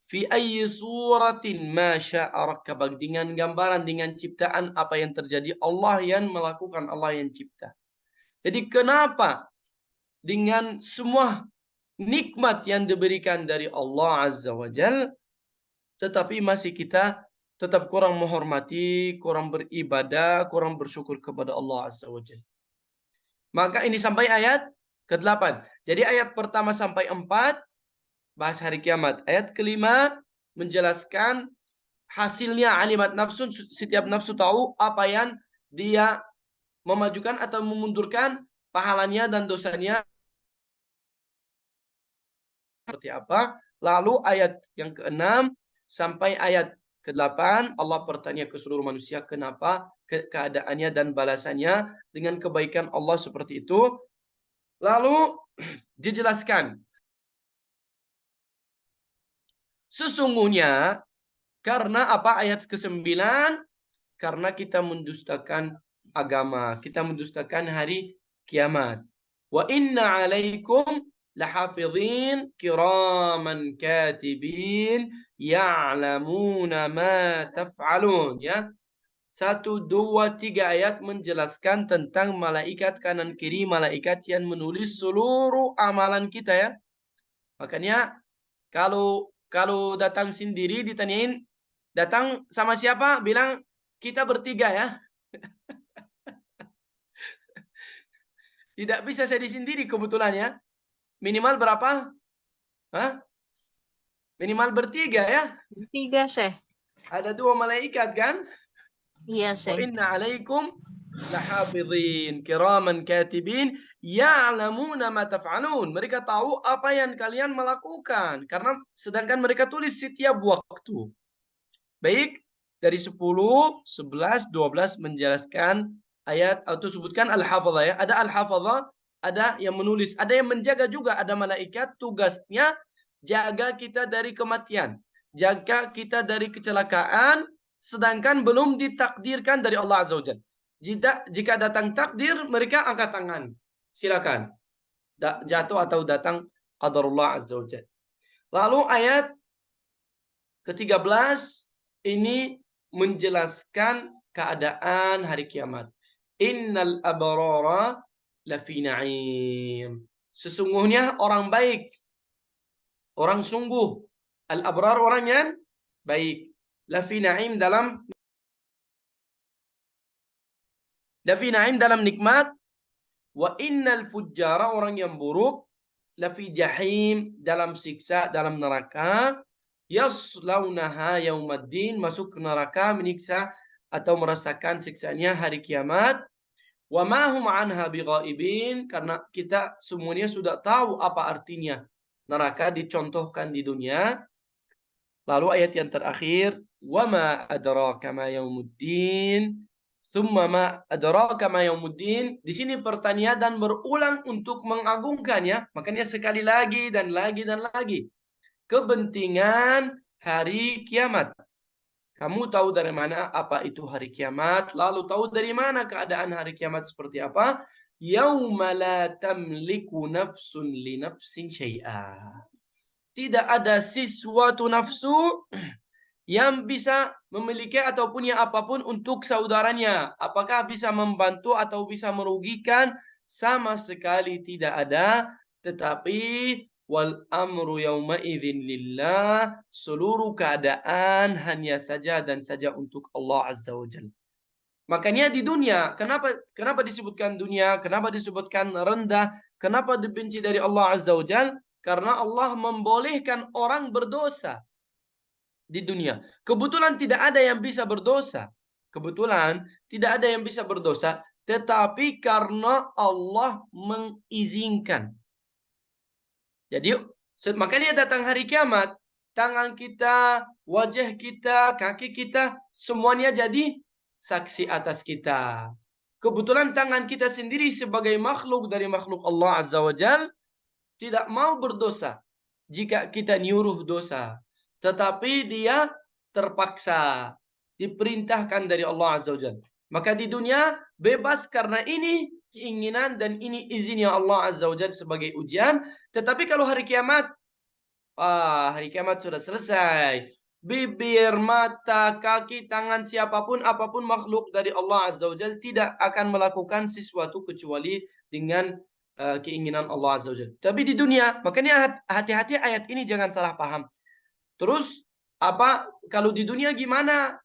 Fi ayyi suratin ma syaa rakkabak. Dengan gambaran, dengan ciptaan apa yang terjadi, Allah yang melakukan, Allah yang cipta. Jadi kenapa dengan semua nikmat yang diberikan dari Allah Azza wa Jal, tetapi masih kita tetap kurang menghormati, kurang beribadah, kurang bersyukur kepada Allah Azza wa Jal. Maka ini sampai ayat ke-8. Jadi ayat pertama sampai 4 bahas hari kiamat. Ayat kelima menjelaskan hasilnya alimat nafsun, setiap nafsu tahu apa yang dia memajukan atau memundurkan pahalanya dan dosanya seperti apa. Lalu ayat yang ke-6 sampai ayat ke-8 Allah bertanya ke seluruh manusia kenapa keadaannya dan balasannya dengan kebaikan Allah seperti itu. Lalu dijelaskan sesungguhnya karena apa ayat ke-9? Karena kita mendustakan agama, kita mendustakan hari kiamat. Wa inna alaikum lahafidhin kiraman katibin ya'lamuna ma taf'alun. Ya. 1, 2, 3 ayat menjelaskan tentang malaikat kanan kiri, malaikat yang menulis seluruh amalan kita ya. Makanya kalau datang sendiri ditanyain datang sama siapa, bilang kita bertiga ya. Tidak bisa saya sendiri kebetulan ya. Minimal berapa? Hah? Minimal bertiga ya. 3, Syekh. Ada 2 malaikat kan? Iya, Wa Syekh. inna alaikum lahafidhin kiraman katibin ya'lamuna ma taf'alun. Mereka tahu apa yang kalian melakukan karena sedangkan mereka tulis setiap waktu. Baik, dari 10, 11, 12 menjelaskan ayat atau sebutkan al-hafadhah ya. Ada al-hafadhah, ada yang menulis, ada yang menjaga juga, ada malaikat tugasnya jaga kita dari kematian, jaga kita dari kecelakaan sedangkan belum ditakdirkan dari Allah Azza wa Jalla. Jika datang takdir, mereka angkat tangan. Silakan. Jatuh atau datang qadarullah Azza wa Jalla. Lalu ayat ke-13 ini menjelaskan keadaan hari kiamat. Innal abrara lafi na'im. Sesungguhnya orang baik, orang sungguh. Al-abrar orang yang baik. Lafi na'im dalam nikmat. Wa innal fujjara orang yang buruk. Lafi jahim dalam siksa, dalam neraka. Yaslaunaha yaumaddin, masuk ke neraka, menyiksa atau merasakan siksanya hari kiamat. Wa ma hum anha bighaibin, karena kita semuanya sudah tahu apa artinya neraka, dicontohkan di dunia. Lalu ayat yang terakhir, wa ma adraka ma yaumuddin, tsumma ma adraka ma yaumuddin. Di sini pertanyaan dan berulang untuk mengagungkan ya. Makanya sekali lagi dan lagi dan lagi. Kepentingan hari kiamat. Kamu tahu dari mana apa itu hari kiamat, lalu tahu dari mana keadaan hari kiamat seperti apa? Yauma la tamliku nafsun li nafsin syai'a. Tidak ada sesuatu nafsu yang bisa memiliki ataupun yang apapun untuk saudaranya. Apakah bisa membantu atau bisa merugikan? Sama sekali tidak ada. Tetapi wal amru yauma idzin lillah, seluruh keadaan hanya saja dan saja untuk Allah Azza wa Jalla. Makanya di dunia, kenapa disebutkan dunia? Kenapa disebutkan rendah? Kenapa dibenci dari Allah Azza wa Jalla? Karena Allah membolehkan orang berdosa di dunia. Kebetulan tidak ada yang bisa berdosa. Kebetulan tidak ada yang bisa berdosa, tetapi karena Allah mengizinkan. Jadi makanya datang hari kiamat, tangan kita, wajah kita, kaki kita, semuanya jadi saksi atas kita. kebetulan tangan kita sendiri sebagai makhluk dari makhluk Allah Azza wa Jal tidak mau berdosa jika kita nyuruh dosa. Tetapi dia terpaksa, diperintahkan dari Allah Azza wa Jal. Maka di dunia bebas karena ini keinginan dan ini izinnya Allah Azza wa Jal sebagai ujian. Tetapi kalau hari kiamat, hari kiamat sudah selesai. Bibir, mata, kaki, tangan, siapapun, apapun makhluk dari Allah Azza wa Jal tidak akan melakukan sesuatu kecuali dengan keinginan Allah Azza wa Jal. Tapi di dunia, makanya hati-hati ayat ini jangan salah paham. Terus kalau di dunia gimana?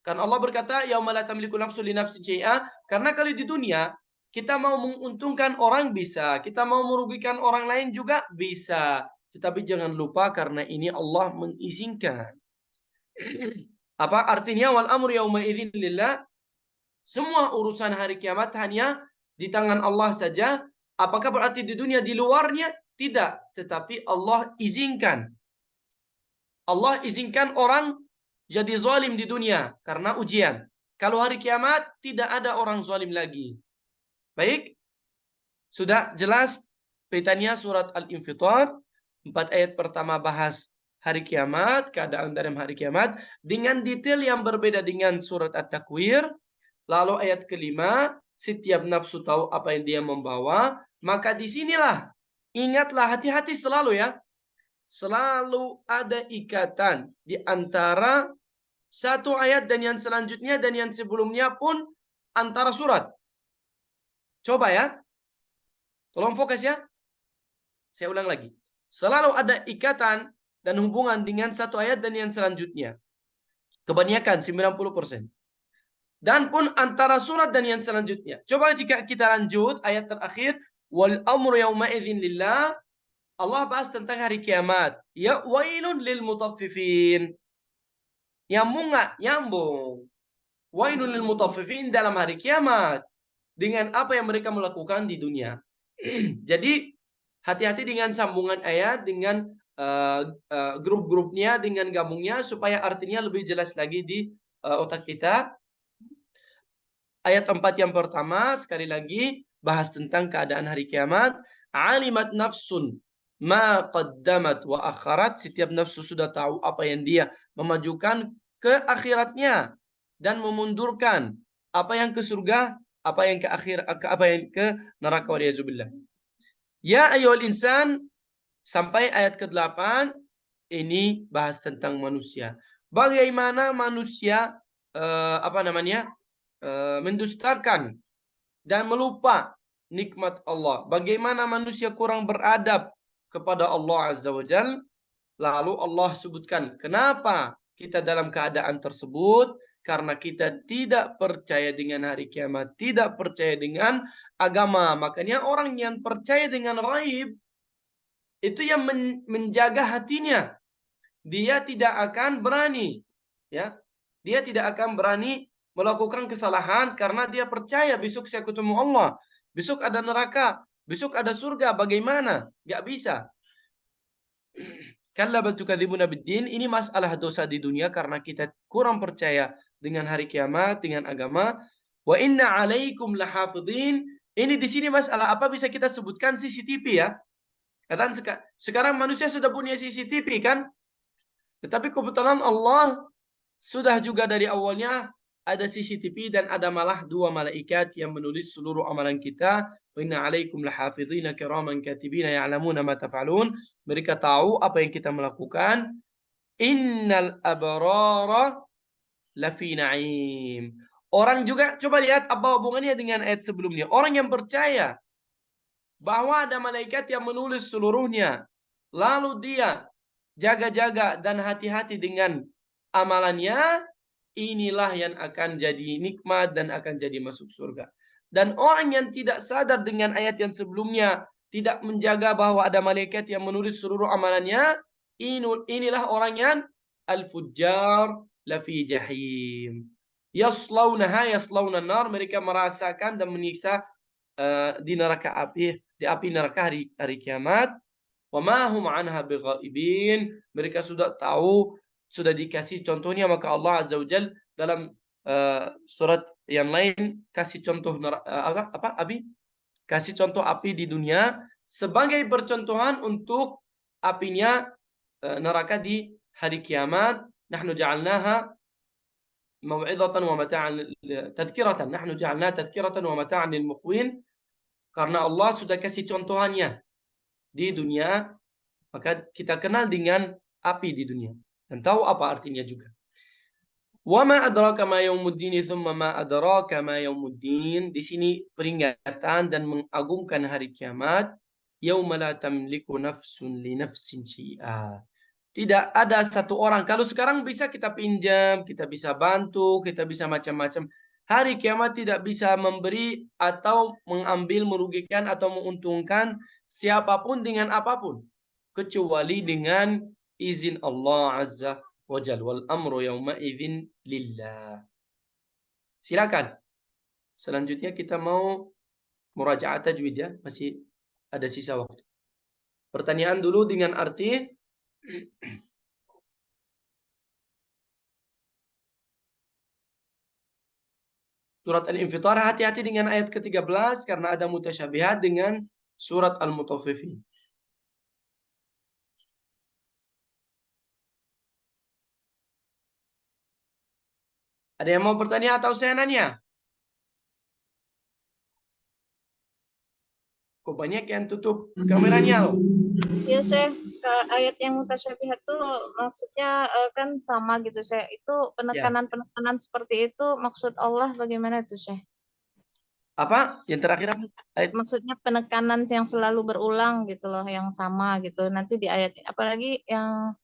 Kan Allah berkata, yauma la tamliku nafsun li nafsin syai'a. Karena kalau di dunia kita mau menguntungkan orang bisa, kita mau merugikan orang lain juga bisa. Tetapi jangan lupa karena ini Allah mengizinkan. Apa artinya wal amru yauma idzin lillah? Semua urusan hari kiamat hanya di tangan Allah saja. Apakah berarti di dunia di luarnya? Tidak, tetapi Allah izinkan. Allah izinkan orang jadi zalim di dunia karena ujian. Kalau hari kiamat tidak ada orang zalim lagi. Baik? Sudah jelas petanya surat Al-Infitar. 4 ayat pertama bahas hari kiamat, keadaan dalam hari kiamat dengan detail yang berbeda dengan surat At-Takwir. Lalu ayat kelima, setiap nafsu tahu apa yang dia membawa. Maka disinilah, ingatlah hati-hati selalu ya. Selalu ada ikatan di antara satu ayat dan yang selanjutnya dan yang sebelumnya pun antara surat. Coba ya. Tolong fokus ya. Saya ulang lagi. Selalu ada ikatan dan hubungan dengan satu ayat dan yang selanjutnya. Kebanyakan 90%. Dan pun antara surat dan yang selanjutnya. Coba jika kita lanjut ayat terakhir. Wal amru yawma idzin lillah. Allah bahas tentang hari kiamat. Ya wailun lil mutaffifin. Nyambung. Wailun lil mutaffifin dalam hari kiamat. Dengan apa yang mereka melakukan di dunia. Jadi hati-hati dengan sambungan ayat, dengan grup-grupnya, dengan gabungnya, supaya artinya lebih jelas lagi di otak kita. Ayat 4 yang pertama, sekali lagi, bahas tentang keadaan hari kiamat. Alimat nafsun ma qaddamat wa akharat. Setiap nafsu sudah tahu apa yang dia memajukan ke akhiratnya dan memundurkan apa yang ke surga, apa yang ke neraka, waliyadzubillah. Ya ayyuhal insan, sampai ayat ke-8 ini bahas tentang manusia. Bagaimana manusia mendustakan dan melupa nikmat Allah. Bagaimana manusia kurang beradab kepada Allah Azza wa Jal. Lalu Allah sebutkan kenapa kita dalam keadaan tersebut. Karena kita tidak percaya dengan hari kiamat, tidak percaya dengan agama. Makanya orang yang percaya dengan ghaib itu yang menjaga hatinya. Dia tidak akan berani, ya. Dia tidak akan berani melakukan kesalahan karena dia percaya besok saya ketemu Allah, besok ada neraka, besok ada surga. Bagaimana? Gak bisa. Kalla bal tukadzibuna biddin. Ini masalah dosa di dunia karena kita kurang percaya dengan hari kiamat, dengan agama. Wa inna 'alaikum lahafidhin. Ini di sini masalah apa bisa kita sebutkan CCTV ya. Katakan sekarang manusia sudah punya CCTV kan? Tetapi kebetulan Allah sudah juga dari awalnya ada CCTV dan ada malah 2 malaikat yang menulis seluruh amalan kita. Wa inna 'alaikum lahafidhina kiraman katibina ya'lamuna ma taf'alun. Mereka tahu apa yang kita melakukan. Innal abrara lafi na'im. Orang juga coba lihat apa hubungannya dengan ayat sebelumnya. Orang yang percaya bahwa ada malaikat yang menulis seluruhnya, lalu dia jaga-jaga dan hati-hati dengan amalannya, inilah yang akan jadi nikmat dan akan jadi masuk surga. Dan orang yang tidak sadar dengan ayat yang sebelumnya, tidak menjaga bahwa ada malaikat yang menulis seluruh amalannya, inilah orang yang al-fujjar lafi jahim. Yaslaunaha yaslaunan nar. Mereka merasakan dan menyiksa di neraka api, di api neraka hari kiamat. Wa ma hum anha bighaibin. Mereka sudah tahu, sudah dikasih contohnya, maka Allah Azza wa Jal dalam surat yang lain kasih contoh apa Abi? Kasih contoh api di dunia sebagai percontohan untuk apinya neraka di hari kiamat. Nahnu ja'alnaha mau'izatan wa mata'an tadhkiratan. Nahnu ja'alnaha tadhkiratan wa mata'an lil muqwin. Karena Allah sudah kasih contohannya di dunia, maka kita kenal dengan api di dunia dan tahu apa artinya juga. Wa ma adraka ma yaumuddin tsumma ma adraka ma yaumuddin. Di sini peringatan dan mengagungkan hari kiamat. Yauma la tamliku nafsun li nafsin syai'a. Tidak ada satu orang. Kalau sekarang bisa kita pinjam, kita bisa bantu, kita bisa macam-macam. Hari kiamat tidak bisa memberi atau mengambil, merugikan atau menguntungkan siapapun dengan apapun. Kecuali dengan izin Allah Azza wa Jalla. Wal amru yawma idzin lillah. Silakan. Selanjutnya kita mau murajaah tajwid ya. Masih ada sisa waktu. Pertanyaan dulu dengan arti surat Al-Infitar, hati-hati dengan ayat ke-13 karena ada mutasyabihat dengan surat Al-Mutaffifin. Ada yang mau bertanya atau saya nanya? Kok banyak yang tutup kameranya loh? Ya, Syekh, ayat yang mutasyabihat tuh maksudnya kan sama gitu, Syekh. Itu Ya. penekanan seperti itu maksud Allah bagaimana tuh, Syekh? Apa? Yang terakhir apa? Ayat. Maksudnya penekanan yang selalu berulang gitu loh, yang sama gitu. Nanti di ayat apalagi yang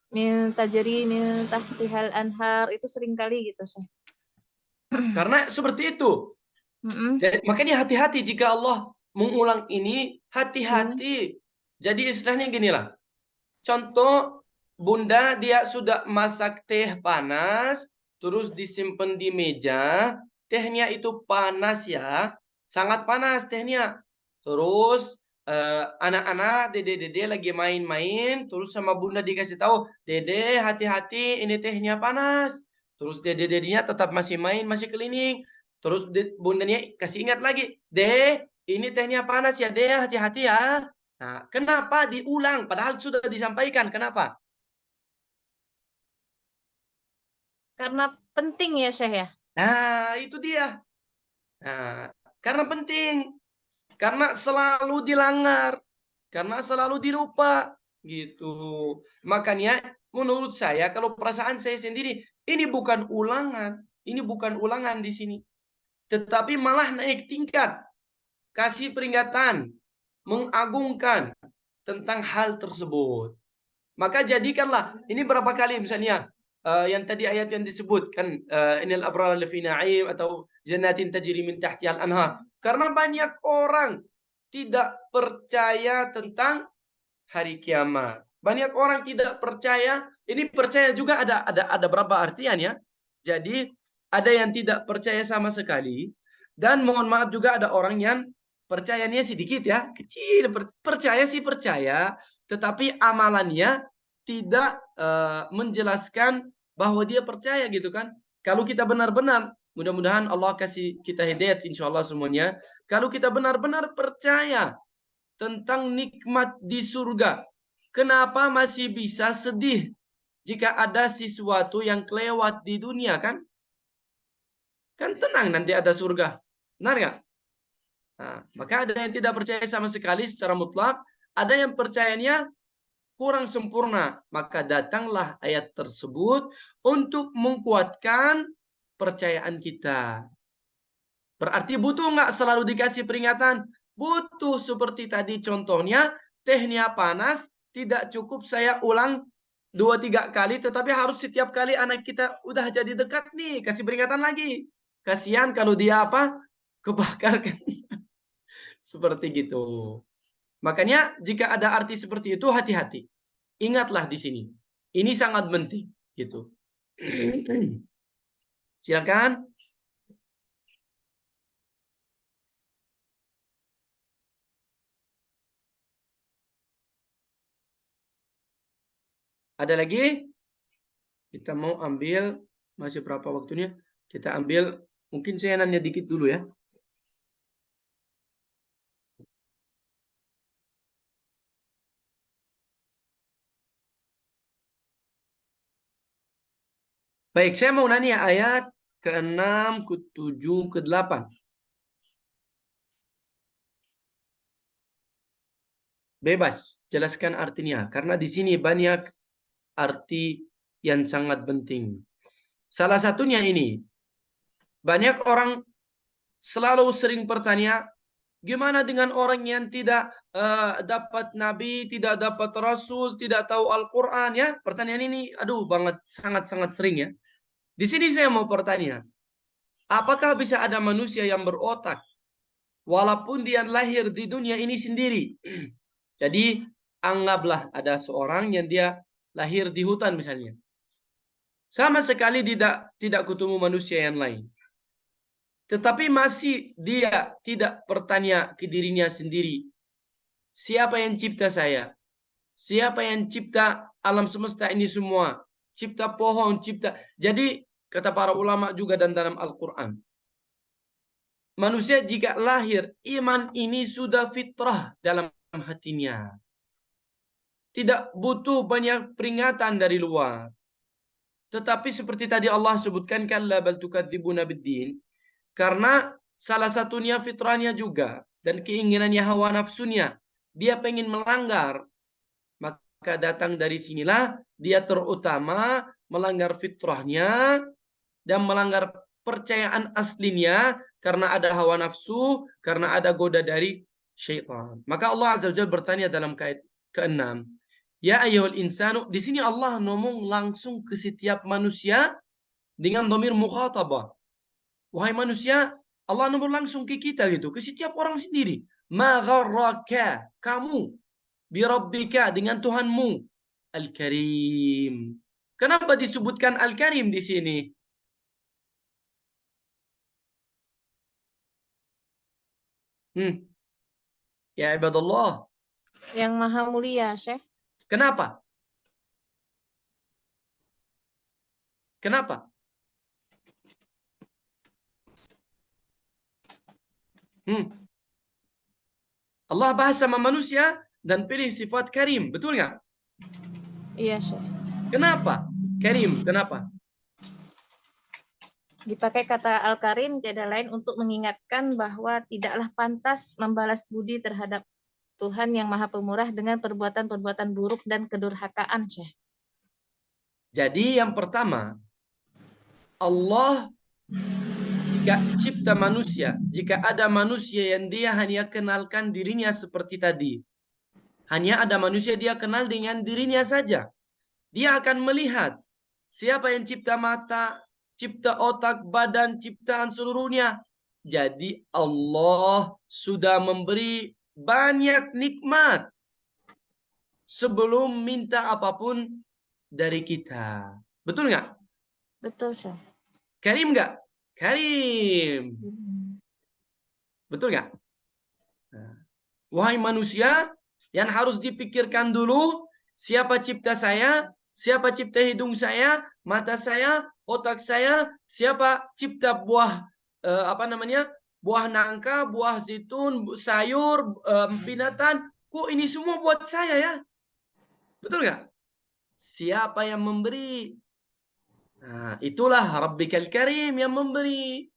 min tajri min tahtihal anhar itu sering kali gitu, Syekh. Karena seperti itu. Jadi, makanya hati-hati jika Allah mengulang ini, hati-hati. Jadi istilahnya ginilah. Contoh, Bunda dia sudah masak teh panas, terus disimpan di meja, tehnya itu panas ya, sangat panas tehnya. Terus anak-anak, dede-dede lagi main-main, terus sama Bunda dikasih tahu, Dede hati-hati ini tehnya panas. Terus dede-dedenya tetap masih main, masih keliling. Terus Bundanya kasih ingat lagi, ini tehnya panas ya, hati-hati ya. Nah, kenapa diulang? Padahal sudah disampaikan. Kenapa? Karena penting ya, Syekh ya. Nah, itu dia. Nah, karena penting. Karena selalu dilanggar. Karena selalu dilupa. Gitu. Makanya menurut saya, kalau perasaan saya sendiri, ini bukan ulangan. Ini bukan ulangan di sini. Tetapi malah naik tingkat. Kasih peringatan. Mengagungkan tentang hal tersebut. Maka jadikanlah ini berapa kali misalnya yang tadi ayat yang disebutkan innal abrara lafi na'im atau jannatin tajri min tahtihal anhar. Karena banyak orang tidak percaya tentang hari kiamat. Banyak orang tidak percaya, ini percaya juga ada berapa artian ya. Jadi ada yang tidak percaya sama sekali dan mohon maaf juga ada orang yang percayanya sedikit ya, kecil. Percaya sih percaya, tetapi amalannya tidak menjelaskan bahwa dia percaya gitu kan. Kalau kita benar-benar, mudah-mudahan Allah kasih kita hidayat insyaallah semuanya. Kalau kita benar-benar percaya tentang nikmat di surga, kenapa masih bisa sedih jika ada sesuatu yang kelewat di dunia kan? Kan tenang nanti ada surga. Benar nggak? Nah, maka ada yang tidak percaya sama sekali secara mutlak, ada yang percayanya kurang sempurna. Maka datanglah ayat tersebut untuk menguatkan percayaan kita. Berarti butuh nggak selalu dikasih peringatan? Butuh, seperti tadi contohnya, tehnya panas, tidak cukup saya ulang 2-3 kali, tetapi harus setiap kali anak kita udah jadi dekat nih, kasih peringatan lagi. Kasihan kalau dia apa? Kebakar kan. Seperti gitu. Makanya jika ada arti seperti itu, hati-hati. Ingatlah di sini. Ini sangat penting. Gitu. Silakan. Ada lagi? Kita mau ambil, masih berapa waktunya? Kita ambil, mungkin saya nanya dikit dulu ya. Baik, saya mau nanya ayat ke-6, ke-7, ke-8. Bebas, jelaskan artinya. Karena di sini banyak arti yang sangat penting. Salah satunya ini, banyak orang selalu sering bertanya, gimana dengan orang yang tidak dapat nabi, tidak dapat rasul, tidak tahu Al-Quran ya? Pertanyaan ini, aduh banget, sangat-sangat sering ya. Di sini saya mau bertanya, apakah bisa ada manusia yang berotak walaupun dia lahir di dunia ini sendiri? Jadi anggaplah ada seorang yang dia lahir di hutan misalnya. Sama sekali tidak ketemu manusia yang lain. Tetapi masih dia tidak bertanya ke dirinya sendiri. Siapa yang cipta saya? Siapa yang cipta alam semesta ini semua? Cipta pohon, cipta. Jadi kata para ulama juga dan dalam Al-Quran. Manusia jika lahir, iman ini sudah fitrah dalam hatinya. Tidak butuh banyak peringatan dari luar. Tetapi seperti tadi Allah sebutkan, kalla bal tukadzibuna biddin. Karena salah satunya fitrahnya juga. Dan keinginannya hawa nafsunya. Dia pengen melanggar. Maka datang dari sinilah dia terutama melanggar fitrahnya. Dan melanggar percayaan aslinya. Karena ada hawa nafsu. Karena ada goda dari syaitan. Maka Allah Azza wa Jalla bertanya dalam ayat ke-6. Ya ayyuhal insanu, di sini Allah ngomong langsung ke setiap manusia dengan dhamir mukhatabah. Wahai manusia, Allah ngomong langsung ke kita gitu, ke setiap orang sendiri. Ma gharraka, kamu, bi rabbika, dengan Tuhanmu, Al-Karim. Kenapa disebutkan Al-Karim di sini? Ya ibadallah. Yang maha mulia, Syekh. Kenapa? Kenapa? Allah bahas sama manusia dan pilih sifat karim. Betul nggak? Iya, Syekh. Kenapa? Karim, kenapa? Dipakai kata Al-Karim tiada lain untuk mengingatkan bahwa tidaklah pantas membalas budi terhadap Tuhan yang Maha Pemurah dengan perbuatan-perbuatan buruk dan kedurhakaan, Syekh. Jadi yang pertama, Allah jika cipta manusia, jika ada manusia yang dia hanya kenalkan dirinya seperti tadi, hanya ada manusia dia kenal dengan dirinya saja, dia akan melihat siapa yang cipta mata, cipta otak, badan, ciptaan seluruhnya. Jadi Allah sudah memberi banyak nikmat sebelum minta apapun dari kita. Betul nggak? Betul, Syekh. Karim nggak? Karim. Betul nggak? Nah, wahai manusia, yang harus dipikirkan dulu, siapa cipta saya, siapa cipta hidung saya, mata saya, otak saya, siapa cipta buah buah nangka, buah zaitun, sayur, binatang. Kok ini semua buat saya ya? Betul nggak? Siapa yang memberi? Nah, itulah Rabbikal Karim yang memberi.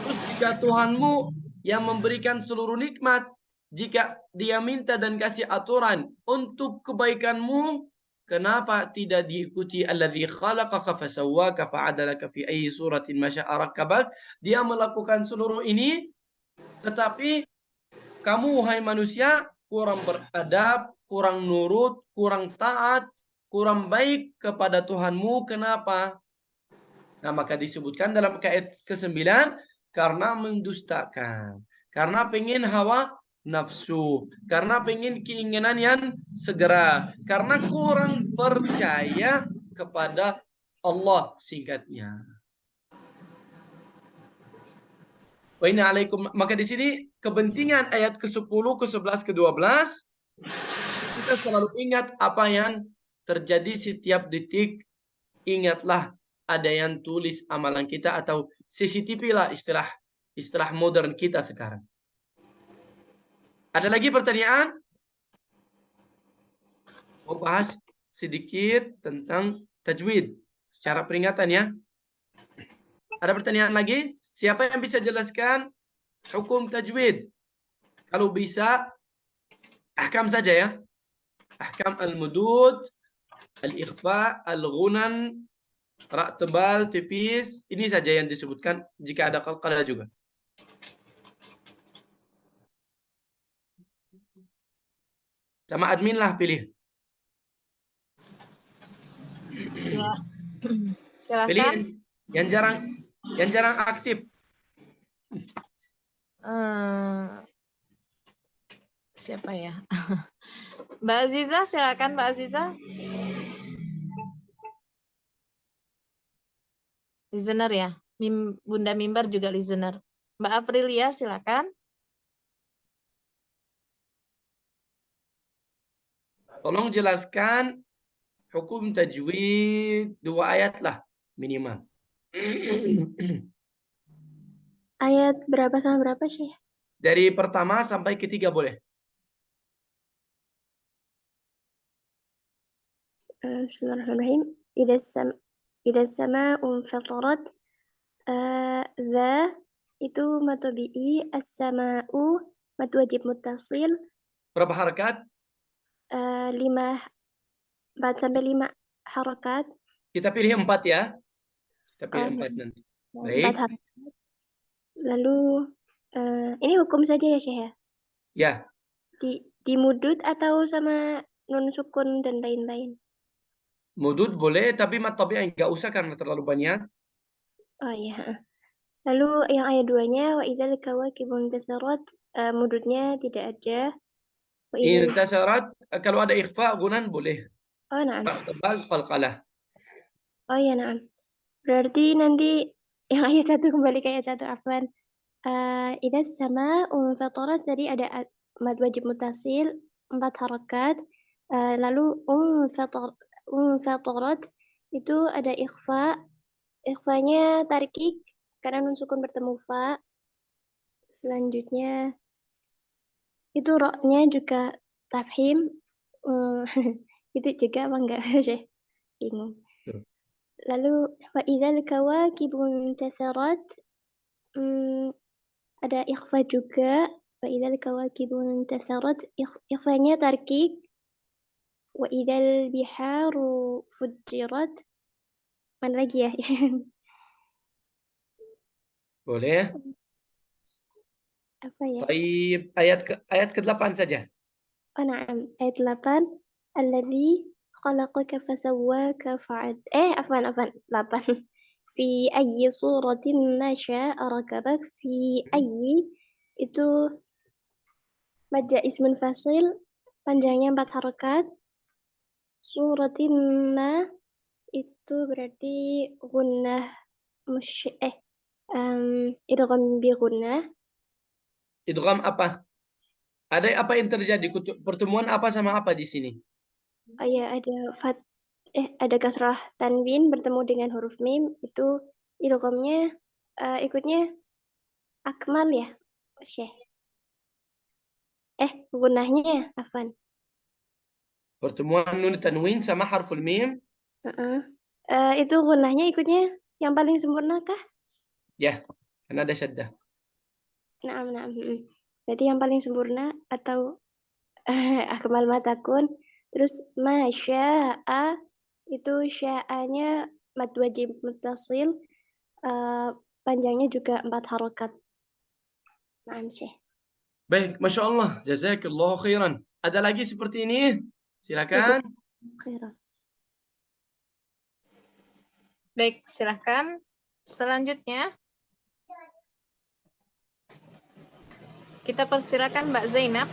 Terus jika Tuhanmu yang memberikan seluruh nikmat, jika dia minta dan kasih aturan untuk kebaikanmu, kenapa tidak diikuti alladzi khalaqaka fasawwaka fa'adalaka fi ayyi suratin ma syaa rakkabak? Dia melakukan seluruh ini, tetapi kamu wahai manusia kurang beradab, kurang nurut, kurang taat, kurang baik kepada Tuhanmu. Kenapa? Nah, maka disebutkan dalam ayat ke-9 karena mendustakan, karena pengen hawa nafsu, karena pengen keinginan yang segera, karena kurang percaya kepada Allah, singkatnya. Wa inna alaikum, maka di sini kepentingan ayat ke-10, ke-11, ke-12 kita selalu ingat apa yang terjadi setiap detik. Ingatlah ada yang tulis amalan kita, atau CCTV lah istilah modern kita sekarang. Ada lagi pertanyaan? Mau bahas sedikit tentang tajwid secara peringatan ya. Ada pertanyaan lagi? Siapa yang bisa jelaskan hukum tajwid? Kalau bisa, ahkam saja ya. Ahkam al-mudud, al-ikhfa, al-ghunan, ra tebal, tipis. Ini saja yang disebutkan, jika ada qalqalah juga. Sama admin lah pilih. Ya. Silakan. Pilih yang jarang aktif. Siapa ya? Mbak Aziza, silakan Mbak Aziza. Listener ya. Bunda Mimbar juga listener. Mbak Aprilia, silakan. Tolong jelaskan hukum tajwid 2 ayat lah minimal. Ayat berapa sama berapa, Syekh? Dari pertama sampai ketiga boleh. Bismillahirrahmanirrahim. Idza sama'un fatarat, za itu mad tabi'i, as-sama'u mad wajib muttasil, Berapa harakat? 4 sampai 5 harakat. Kita pilih 4 ya. Kita pilih 4 nanti. 4 Baik. harakat. Lalu ini hukum saja ya, Syekh ya? Ya, Di mudud atau sama nun sukun dan lain-lain? mudud boleh, tapi mat tabi'i enggak usah kan terlalu banyak. Oh iya. Lalu yang ayat 2-nya wa idzal kawakibu intasarat, mududnya tidak ada. Wa idzal Intasyarat, kalau ada ikhfa gunan boleh. Oh, na'am. Ra tebal qalqalah. Oh iya, na'am. Berarti nanti yang ayat 1 kembali ke ayat 1, afwan. Idza sama'un fatarat tadi ada mad wajib muttasil 4 harakat. Lalu fatarat itu ada ikhfa. Ikhfanya tarkik karena nun sukun bertemu fa. Selanjutnya itu ro-nya juga tafhim. Itu juga apa enggak? Syekh? Bingung. Lalu wa idzal kawakibu intasarat, ada ikhfa juga. Wa idzal kawakibu intasarat, ikhfanya tarkik. Wa idzal biharu fujirat. Mana lagi ya? Boleh. Apa ya? Baik, ayat ke-8 saja. Oh, na'am. Ayat 8. Alladzi khalaqaka fasawwaka fa'ad. Afwan. 8. Fi ayyi suratin ma syaa rakabak. Fi ayyi itu madja ismun fasil, panjangnya 4 harakat. Suratin ma itu berarti gunnah idgham bi gunnah. Idgham apa? Ada apa yang terjadi? Pertemuan apa sama apa di sini? Oh ya, ada kasrah tanwin bertemu dengan huruf mim, itu idghamnya ikutnya akmal ya, Syekh. Gunnahnya afan. Pertemuan nun tanwin sama harful mim. Itu gunnahnya ikutnya yang paling sempurna kah? Ya, karena ada syaddah. Naam. Berarti yang paling sempurna atau akmal matakun. Terus masya'a itu sya'anya mad wajib muttasil, panjangnya juga 4 harakat. Naam, Syekh. Baik, Masya Allah. Jazakallahu khairan. Ada lagi seperti ini? Silakan. Khairan. Baik, silakan. Selanjutnya kita persilakan Mbak Zainab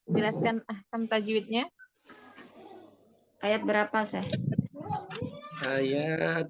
jelaskan ahkam tajwidnya. Ayat berapa, Syekh? Ayat